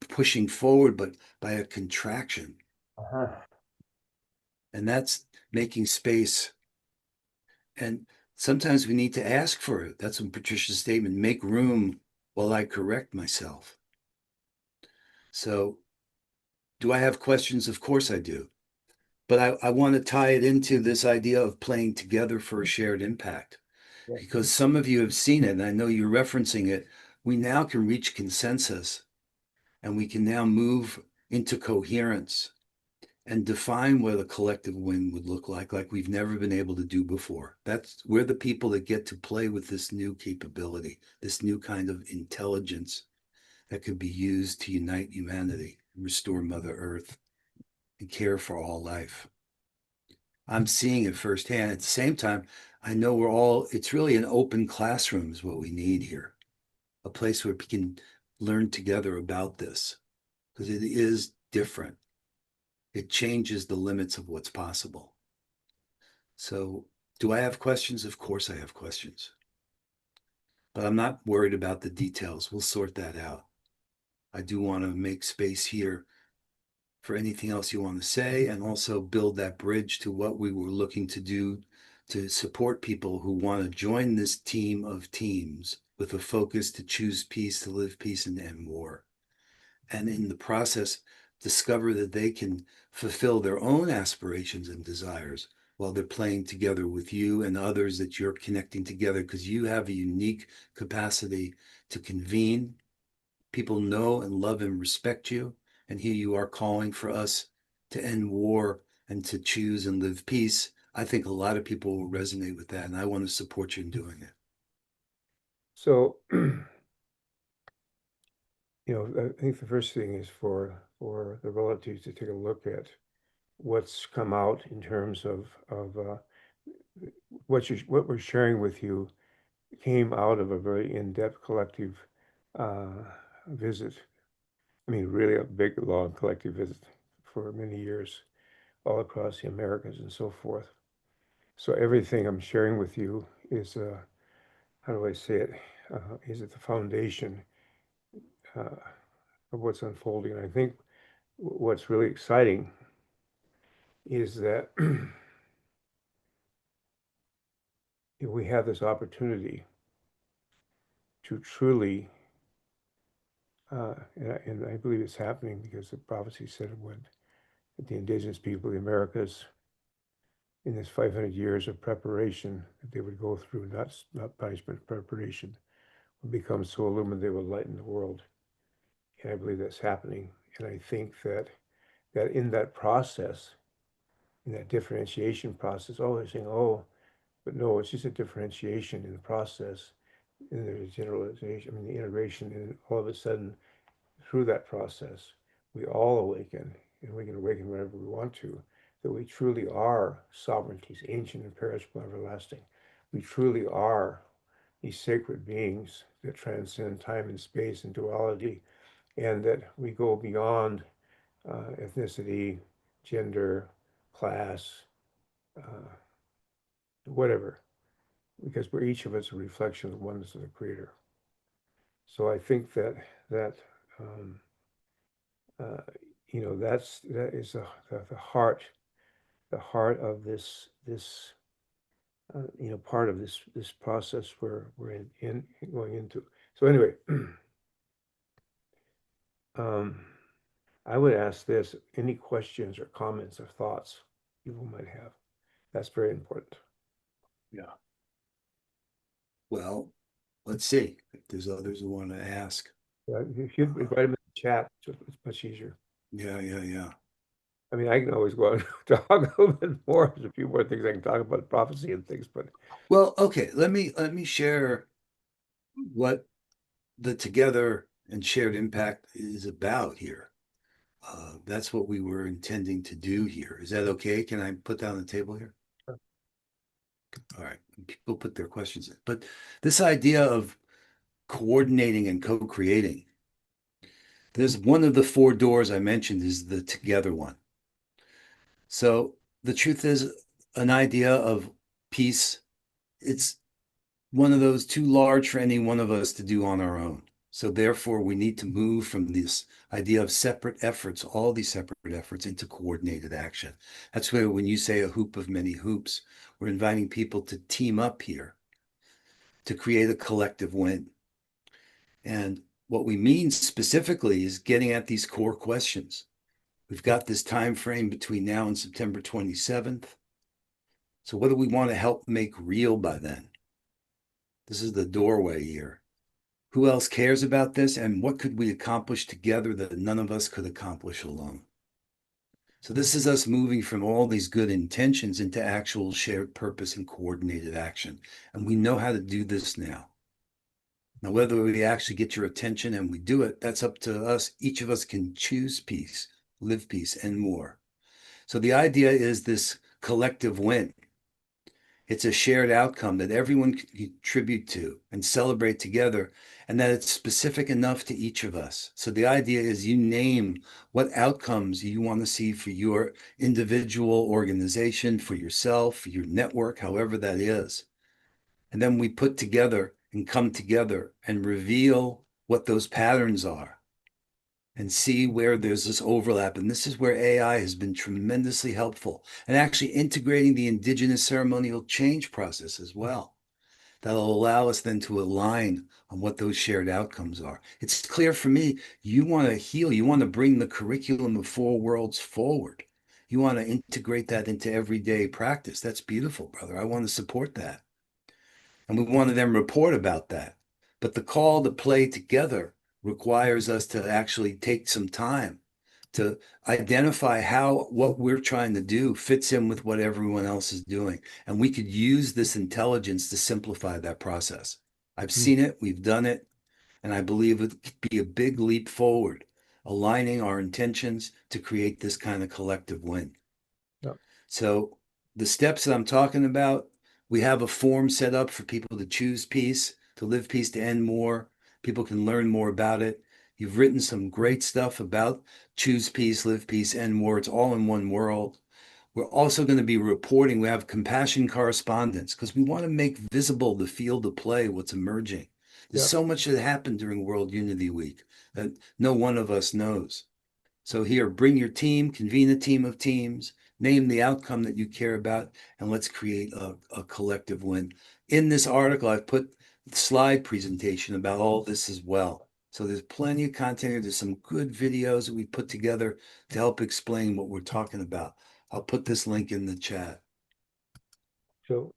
pushing forward, but by a contraction. Uh-huh. And that's making space. And sometimes we need to ask for it. That's what Patricia's statement, make room while I correct myself. So do I have questions? Of course I do. But I want to tie it into this idea of playing together for a shared impact. Yes. Because some of you have seen it, and I know you're referencing it. We now can reach consensus, and we can now move into coherence and define what a collective win would look like we've never been able to do before. We're the people that get to play with this new capability, this new kind of intelligence that could be used to unite humanity, restore Mother Earth, and care for all life. I'm seeing it firsthand. At the same time, I know it's really an open classroom is what we need here, a place where we can learn together about this because it is different. It changes the limits of what's possible. So, do I have questions? Of course, I have questions. But I'm not worried about the details. We'll sort that out. I do want to make space here for anything else you want to say and also build that bridge to what we were looking to do to support people who want to join this team of teams with a focus to choose peace, to live peace, and end war. And in the process, discover that they can fulfill their own aspirations and desires while they're playing together with you and others that you're connecting together because you have a unique capacity to convene. People know and love and respect you. And here you are calling for us to end war and to choose and live peace. I think a lot of people will resonate with that, and I want to support you in doing it. So I think the first thing is for the relatives to take a look at what's come out in terms of what we're sharing with you came out of a very in-depth collective uh, visit. I mean, really a big, long collective visit for many years all across the Americas and so forth. So everything I'm sharing with you is, how do I say it? Is at the foundation uh, of what's unfolding. And I think what's really exciting is that we have this opportunity to truly, and I believe it's happening because the prophecy said it would, that the indigenous people of the Americas, in this 500 years of preparation that they would go through, not punishment, preparation, would become so illumined they would lighten the world. And I believe that's happening. And I think that in that process, in that differentiation process, oh, they're saying, oh, but no, it's just a differentiation in the process. And there's a generalization, I mean, the integration, and all of a sudden, through that process, we all awaken, and we can awaken whenever we want to, that we truly are sovereignties, ancient, imperishable, everlasting. We truly are these sacred beings that transcend time and space and duality, and that we go beyond ethnicity, gender, class, uh, whatever, because we're each of us a reflection of the oneness of the Creator. So I think that um, uh, that is the heart of this part of this process we're in going into. So anyway, um, I would ask this: any questions or comments or thoughts people might have. That's very important. Yeah. Well, let's see if there's others who want to ask. Yeah, if you invite them in the chat, it's much easier. Yeah. I mean, I can always go out and talk a little bit more. There's a few more things I can talk about, prophecy and things, but Well, okay, let me share what the together and shared impact is about here. That's what we were intending to do here. Is that okay? Can I put that on the table here? All right. People put their questions in. But this idea of coordinating and co-creating, there's one of the four doors I mentioned is the together one. So the truth is, an idea of peace, it's one of those too large for any one of us to do on our own. So therefore, we need to move from this idea of separate efforts, all these separate efforts, into coordinated action. That's where when you say a hoop of many hoops, we're inviting people to team up here to create a collective win. And what we mean specifically is getting at these core questions. We've got this time frame between now and September 27th. So what do we want to help make real by then? This is the doorway here. Who else cares about this? And what could we accomplish together that none of us could accomplish alone? So this is us moving from all these good intentions into actual shared purpose and coordinated action. And we know how to do this now. Now, whether we actually get your attention and we do it, that's up to us. Each of us can choose peace, live peace, and more. So the idea is this collective win. It's a shared outcome that everyone can contribute to and celebrate together, and that it's specific enough to each of us. So the idea is you name what outcomes you want to see for your individual organization, for yourself, for your network, however that is. And then we put together and come together and reveal what those patterns are and see where there's this overlap. And this is where AI has been tremendously helpful, and actually integrating the Indigenous ceremonial change process as well. That'll allow us then to align on what those shared outcomes are. It's clear for me, you want to heal, you want to bring the curriculum of four worlds forward. You want to integrate that into everyday practice. That's beautiful, brother. I want to support that. And we want to then report about that. But the call to play together requires us to actually take some time to identify how what we're trying to do fits in with what everyone else is doing. And we could use this intelligence to simplify that process. I've seen it, we've done it, And I believe it could be a big leap forward, aligning our intentions to create this kind of collective win. Yeah. So the steps that I'm talking about, we have a form set up for people to choose peace, to live peace, to end war. People can learn more about it. You've written some great stuff about choose peace, live peace, end war. It's all in one world. We're also going to be reporting. We have compassion correspondence because we want to make visible the field of play, what's emerging. There's Yeah. so much that happened during World Unity Week that no one of us knows. So here, bring your team, convene a team of teams, name the outcome that you care about, and let's create a collective win. In this article, I've put slide presentation about all this as well. So there's plenty of content here. There's some good videos that we put together to help explain what we're talking about. I'll put this link in the chat. So,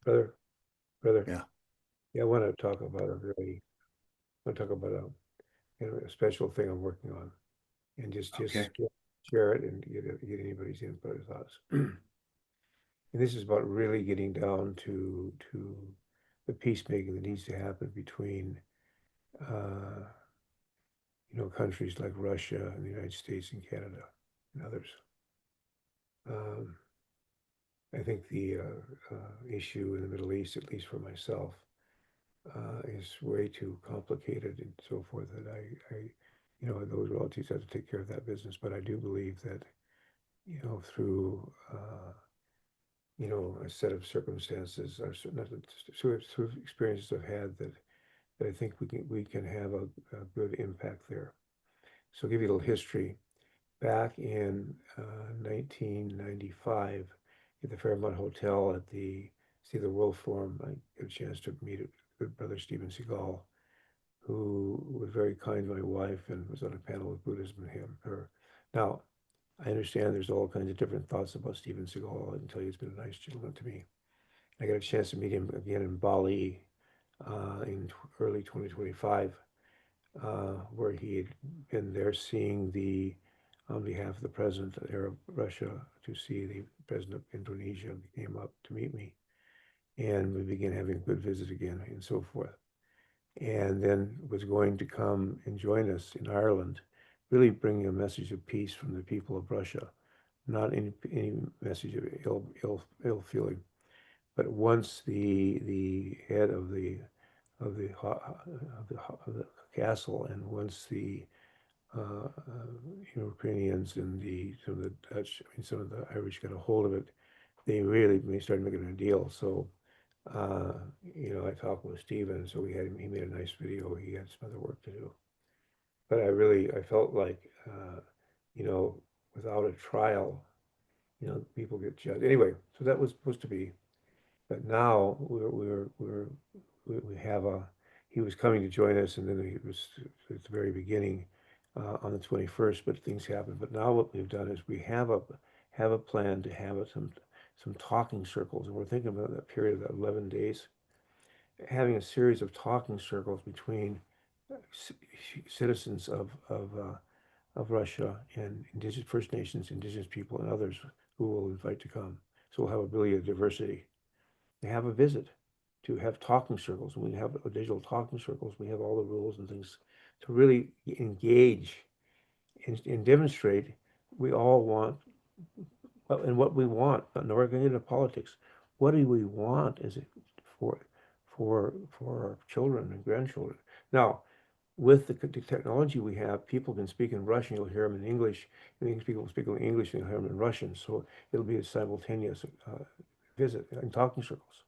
brother, Yeah. yeah, I want to talk about a special thing I'm working on, and just Okay. share it and get anybody's input or thoughts. And this is about really getting down to the peacemaking that needs to happen between countries like Russia and the United States and Canada and others. I think the issue in the Middle East, at least for myself, is way too complicated and so forth that those relatives have to take care of that business. But I do believe that, through a set of circumstances or through experiences I've had that I think we can have a good impact there. So I'll give you a little history. Back in 1995, at the Fairmont Hotel at the World Forum, I got a chance to meet with Brother Steven Seagal, who was very kind to my wife and was on a panel with Buddhism and her. Now, I understand there's all kinds of different thoughts about Steven Seagal. I can tell you he's been a nice gentleman to me. I got a chance to meet him again in Bali in early 2025, where he had been there seeing on behalf of the president of Arab Russia, to see the president of Indonesia. He came up to meet me, and we began having a good visit again and so forth. And then was going to come and join us in Ireland, really bringing a message of peace from the people of Russia, not any message of ill feeling. But once the head of the castle, and once the Ukrainians and some of the Dutch, some of the Irish got a hold of it, they started making a deal. So, I talked with Steven, so he made a nice video. He had some other work to do. But I felt like, without a trial, people get judged. Anyway, so that was supposed to be. But now we have he was coming to join us, and then he was at the very beginning on the 21st, but things happened. But now what we've done is we have a plan to have some talking circles, and we're thinking about that period of 11 days, having a series of talking circles between citizens of Russia and indigenous First Nations, indigenous people, and others who will invite to come. So we'll have really a diversity. They have a visit, to have talking circles. When we have digital talking circles, we have all the rules and things to really engage and demonstrate we all want, and what we want. Now we're going into politics. What do we want? Is it for our children and grandchildren? Now, with the technology we have, people can speak in Russian, you'll hear them in English, and people speak in English, and you'll hear them in Russian. So it'll be a simultaneous visit and talking circles.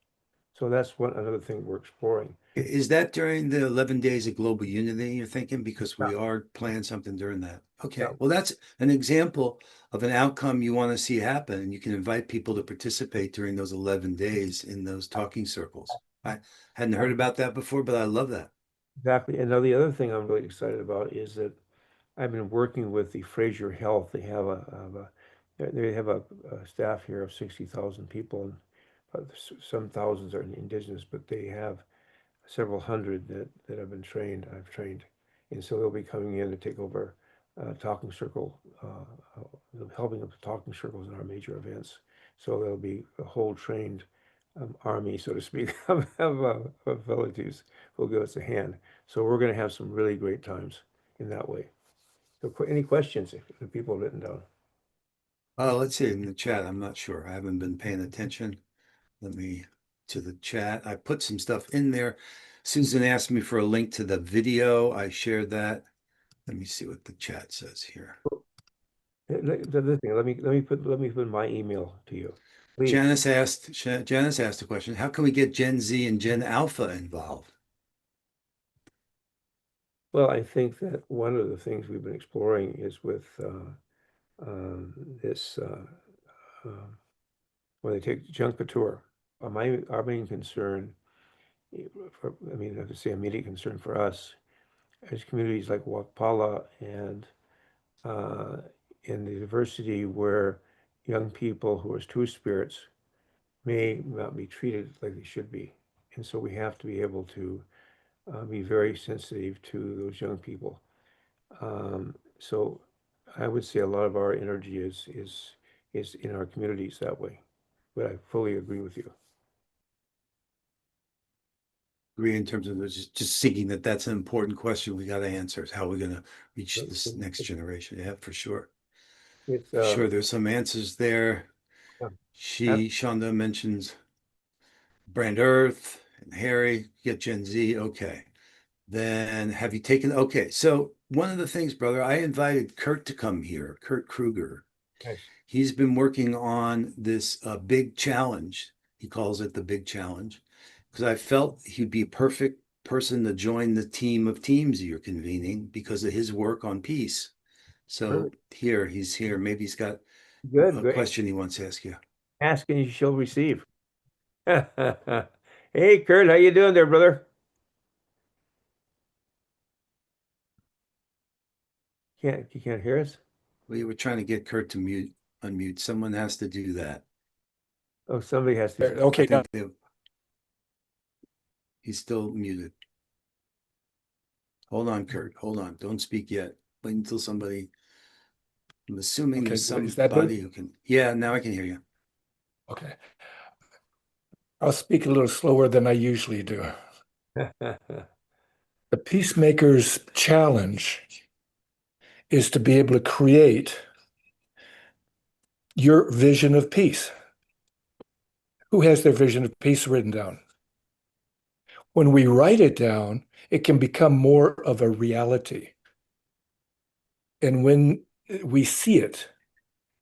So that's another thing we're exploring. Is that during the 11 days of global unity you're thinking? Because we Yeah. are planning something during that. Okay. Yeah. Well, that's an example of an outcome you want to see happen. And you can invite people to participate during those 11 days in those talking circles. I hadn't heard about that before, but I love that. Exactly. And now the other thing I'm really excited about is that I've been working with the Fraser Health. They have a staff here of 60,000 people, and some thousands are indigenous, but they have several hundred that have been trained. I've trained, and so they'll be coming in to take over talking circle, helping up the talking circles in our major events. So there'll be a whole trained army, so to speak, of relatives who'll give us a hand. So we're going to have some really great times in that way. So, any questions that people have written down? Let's see in the chat. I'm not sure. I haven't been paying attention. Let me to the chat. I put some stuff in there. Susan asked me for a link to the video. I shared that. Let me see what the chat says here. The other thing, let me put my email to you, please. Janice asked a question. How can we get Gen Z and Gen Alpha involved? Well, I think that one of the things we've been exploring is with this when they take Junker tour. Our main concern, I mean, I have to say immediate concern for us as communities like Wakpala and uh, in the diversity where young people who are two spirits may not be treated like they should be. And so we have to be able to be very sensitive to those young people. So I would say a lot of our energy is in our communities that way. But I fully agree with you. Agree in terms of just thinking that that's an important question we got to answer is how we're going to reach this next generation. Yeah, for sure. It's For sure, there's some answers there. yeah, Shonda mentions Brand Earth and Harry, get Gen Z. Okay. Then have you taken, okay. So one of the things, brother, I invited Kurt to come here, Kurt Kruger. nice. He's been working on this big challenge. He calls it the big challenge because I felt he'd be a perfect person to join the team of teams you're convening because of his work on peace. So he's here. Maybe he's got Good, a great. question he wants to ask you. Ask and you shall receive. Hey, Kurt, how you doing there, brother? You can't hear us? We were trying to get Kurt to unmute. Someone has to do that. Oh, somebody has to. Okay, now, He's still muted. Hold on, Kurt. Hold on. Don't speak yet. Wait until somebody. I'm assuming okay, there's is that better? somebody who can. Yeah, now I can hear you. Okay. I'll speak a little slower than I usually do. The peacemaker's challenge is to be able to create your vision of peace. Who has their vision of peace written down? When we write it down, it can become more of a reality. And when we see it,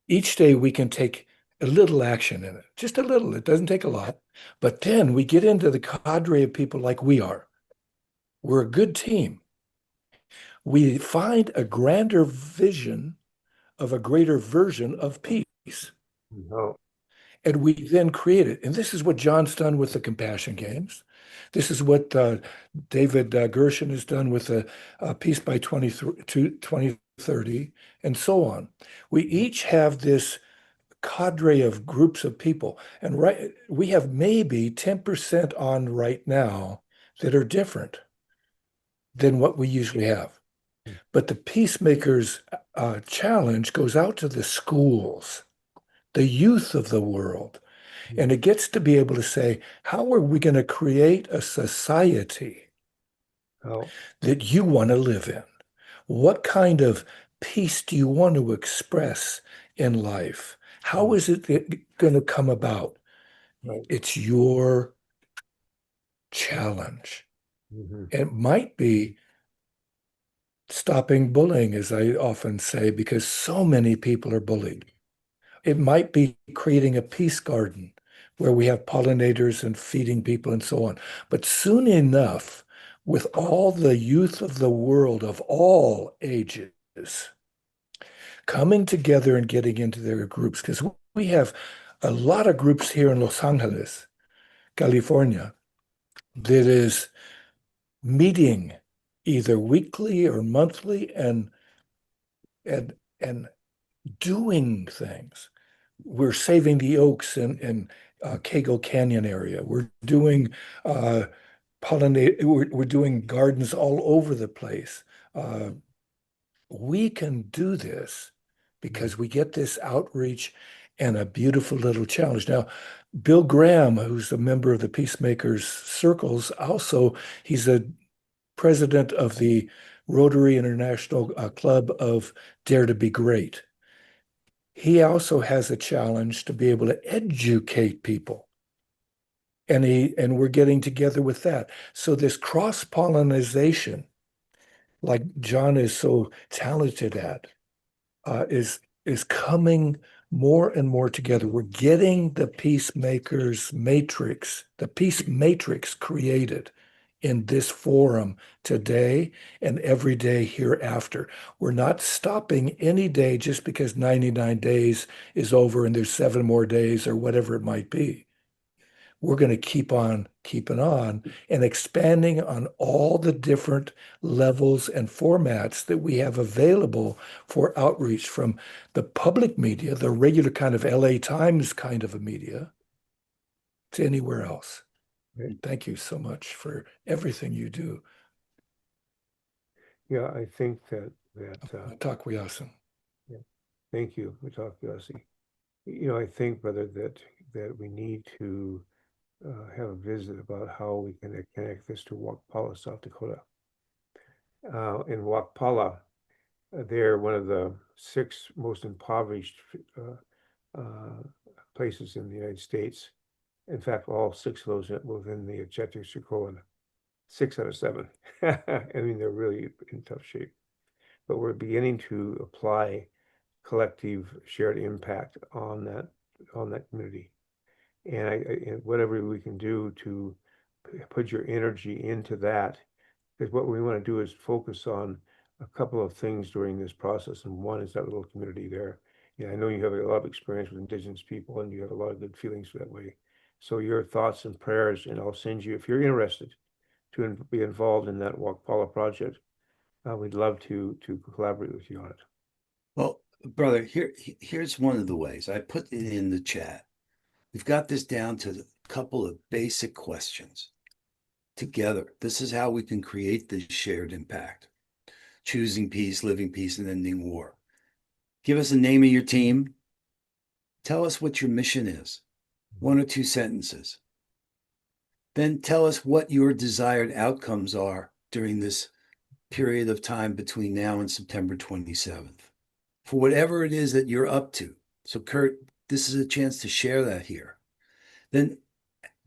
each day we can take a little action in it, just a little. It doesn't take a lot. But then we get into the cadre of people like we are. We're a good team. We find a grander vision of a greater version of peace. No. And we then create it. And this is what John's done with the Compassion Games. This is what David Gershon has done with the Peace by 2030, and so on. We each have this cadre of groups of people. And we have maybe 10% on right now that are different than what we usually have. But the Peacemakers Challenge goes out to the schools, the youth of the world, and it gets to be able to say, how are we going to create a society that you want to live in? What kind of peace do you want to express in life? How is it going to come about? Right. It's your challenge. Mm-hmm. It might be stopping bullying, as I often say, because so many people are bullied. It might be creating a peace garden where we have pollinators and feeding people and so on. But soon enough, with all the youth of the world of all ages coming together and getting into their groups, because we have a lot of groups here in Los Angeles, California, that is meeting either weekly or monthly and doing things. We're saving the oaks in Cago Canyon area. We're doing we're doing gardens all over the place. We can do this because we get this outreach and a beautiful little challenge. Now, Bill Graham, who's a member of the Peacemakers circles, also he's a president of the Rotary International Club of Dare to Be Great. He also has a challenge to be able to educate people. And we're getting together with that. So this cross-pollination, like Jon is so talented at, is coming more and more together. We're getting the peacemakers matrix, the peace matrix created in this forum today and every day hereafter. We're not stopping any day just because 99 days is over and there's 7 more days or whatever it might be. We're going to keep on keeping on and expanding on all the different levels and formats that we have available for outreach, from the public media, the regular kind of LA Times kind of a media, to anywhere else. Right. Thank you so much for everything you do. Yeah, I think that Takuyasu. thank you, Mutakuasi. I think, brother, that we need to have a visit about how we can connect this to Wakpala, South Dakota. In Wakpala, they're one of the 6 most impoverished places in the United States. In fact, all 6 of those within the Chettiar-Sacoan, 6 out of 7. I mean, they're really in tough shape. But we're beginning to apply collective shared impact on that community. And whatever we can do to put your energy into that, because what we want to do is focus on a couple of things during this process. And one is that little community there. Yeah, I know you have a lot of experience with Indigenous people and you have a lot of good feelings that way. So your thoughts and prayers, and I'll send you, if you're interested to be involved in that Wakpala project, we'd love to collaborate with you on it. Well, brother, here's one of the ways. I put it in the chat. We've got this down to a couple of basic questions. Together, this is how we can create this shared impact. Choosing peace, living peace, and ending war. Give us the name of your team. Tell us what your mission is. 1 or 2 sentences. Then tell us what your desired outcomes are during this period of time between now and September 27th. For whatever it is that you're up to. So, Kurt, this is a chance to share that here. Then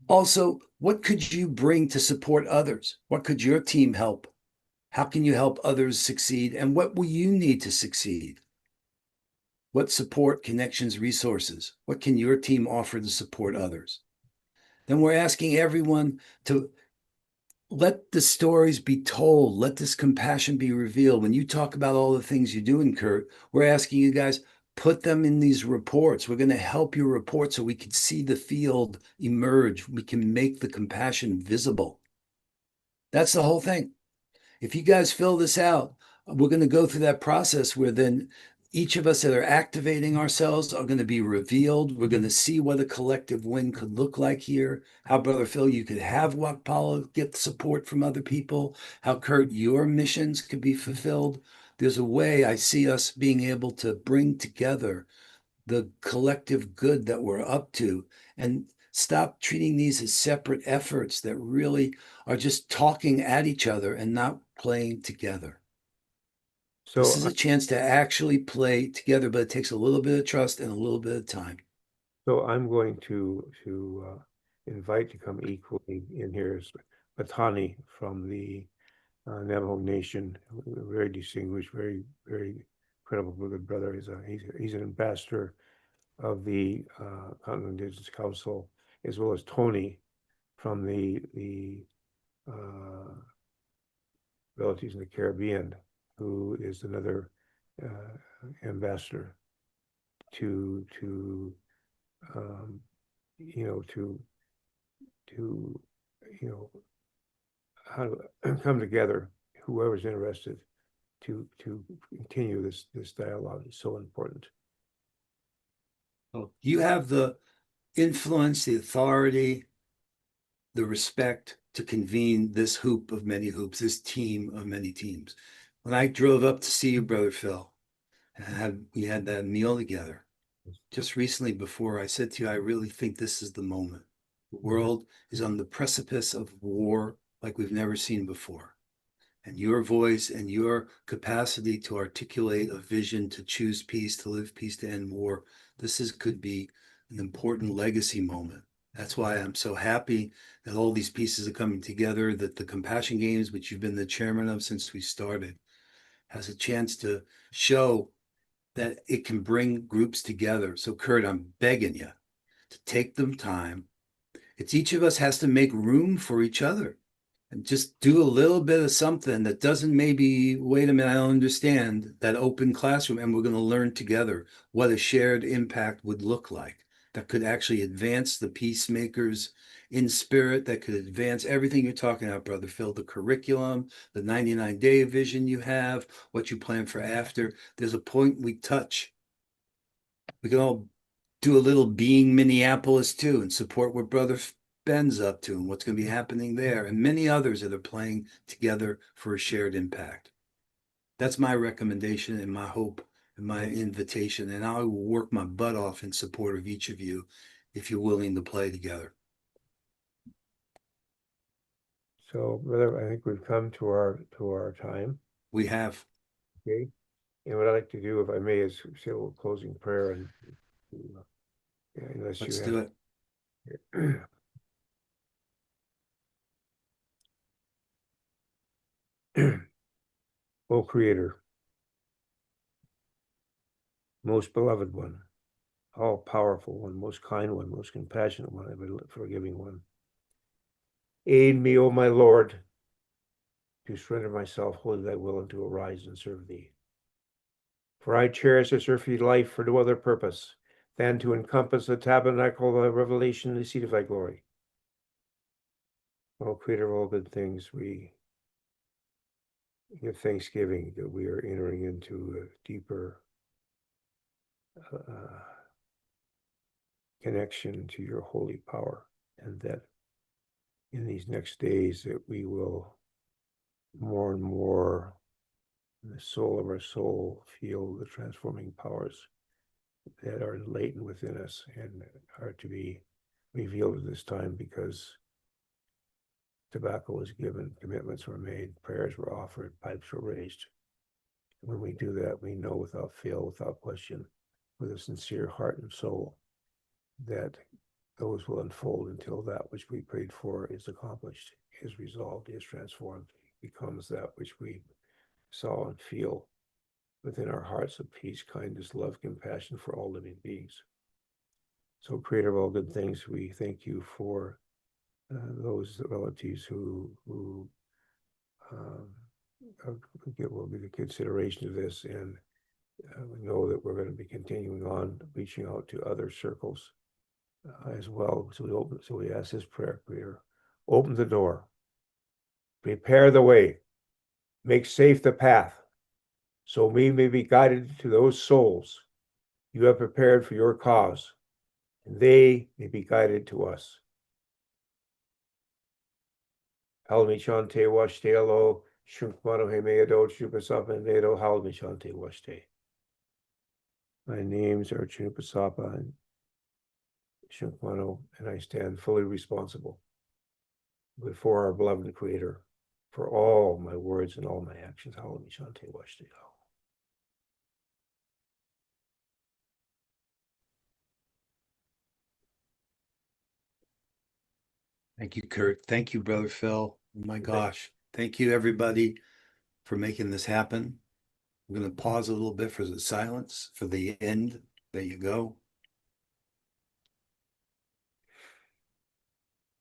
also, what could you bring to support others? What could your team help? How can you help others succeed? And what will you need to succeed? What support, connections, resources? What can your team offer to support others? Then we're asking everyone to let the stories be told. Let this compassion be revealed. When you talk about all the things you're doing, Kurt, we're asking you guys, put them in these reports. We're going to help your report so we can see the field emerge. We can make the compassion visible. That's the whole thing. If you guys fill this out, we're going to go through that process where then each of us that are activating ourselves are going to be revealed. We're going to see what a collective win could look like here. How, Brother Phil, you could have Wakpala get support from other people. How, Kurt, your missions could be fulfilled. There's a way I see us being able to bring together the collective good that we're up to and stop treating these as separate efforts that really are just talking at each other and not playing together. So this is a chance to actually play together, but it takes a little bit of trust and a little bit of time. So I'm going to invite to come equally in here is Batani from the Navajo Nation, very distinguished, very, very credible, good brother. He's an ambassador of the Continental Indigenous Council, as well as Tony from the relatives in the Caribbean, who is another ambassador to how to come together, whoever's interested, to continue this dialogue is so important. Well, you have the influence, the authority, the respect to convene this hoop of many hoops, this team of many teams. When I drove up to see you, Brother Phil, we had that meal together. Just recently before I said to you, I really think this is the moment. The world is on the precipice of war like we've never seen before. And your voice and your capacity to articulate a vision, to choose peace, to live peace, to end war, could be an important legacy moment. That's why I'm so happy that all these pieces are coming together, that the Compassion Games, which you've been the chairman of since we started, has a chance to show that it can bring groups together. So, Kurt, I'm begging you to take them time. It's each of us has to make room for each other and just do a little bit of something that doesn't maybe, wait a minute, I don't understand that open classroom. And we're going to learn together what a shared impact would look like that could actually advance the peacemakers in spirit, that could advance everything you're talking about, Brother Phil, the curriculum, the 99-day vision you have, what you plan for after. There's a point we touch. We can all do a little being Minneapolis too and support what Brother Ben's up to and what's going to be happening there, and many others that are playing together for a shared impact. That's my recommendation and my hope and my invitation. And I will work my butt off in support of each of you if you're willing to play together. So, brother, I think we've come to our time. We have. Okay. And what I'd like to do, if I may, is say a little closing prayer, and unless Let's you do it. O Creator, most beloved one, all powerful one, most kind one, most compassionate one, ever forgiving one, aid me, O my Lord, to surrender myself wholly to thy will and to arise and serve thee. For I cherish this earthly life for no other purpose than to encompass the tabernacle of thy revelation and the seat of thy glory. O Creator of all good things, we give thanksgiving that we are entering into a deeper connection to your holy power, and that in these next days that we will more and more in the soul of our soul feel the transforming powers that are latent within us and are to be revealed at this time, because tobacco was given, commitments were made, prayers were offered, pipes were raised. When we do that, we know without fail, without question, with a sincere heart and soul, that those will unfold until that which we prayed for is accomplished, is resolved, is transformed, becomes that which we saw and feel within our hearts of peace, kindness, love, compassion for all living beings. So, Creator of all good things, we thank you for those relatives who will be the consideration of this, and we know that we're going to be continuing on reaching out to other circles as well. So we ask this prayer, Creator, open the door, prepare the way, make safe the path, so we may be guided to those souls you have prepared for your cause, and they may be guided to us. Halmi Chante Washte Alo, Shunkmano Hemeado, Chupasapa Vedo, Halmi Chante Washte. My names are Chupasapa and Shunkmano, and I stand fully responsible before our beloved Creator for all my words and all my actions. Halmi Chante Washte. Thank you, Kurt. Thank you, Brother Phil. Oh my gosh. Thank you, everybody, for making this happen. I'm going to pause a little bit for the silence, for the end. There you go.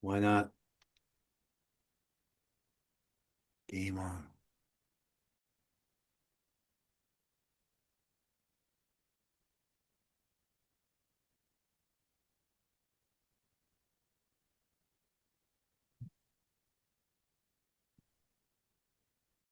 Why not? Game on.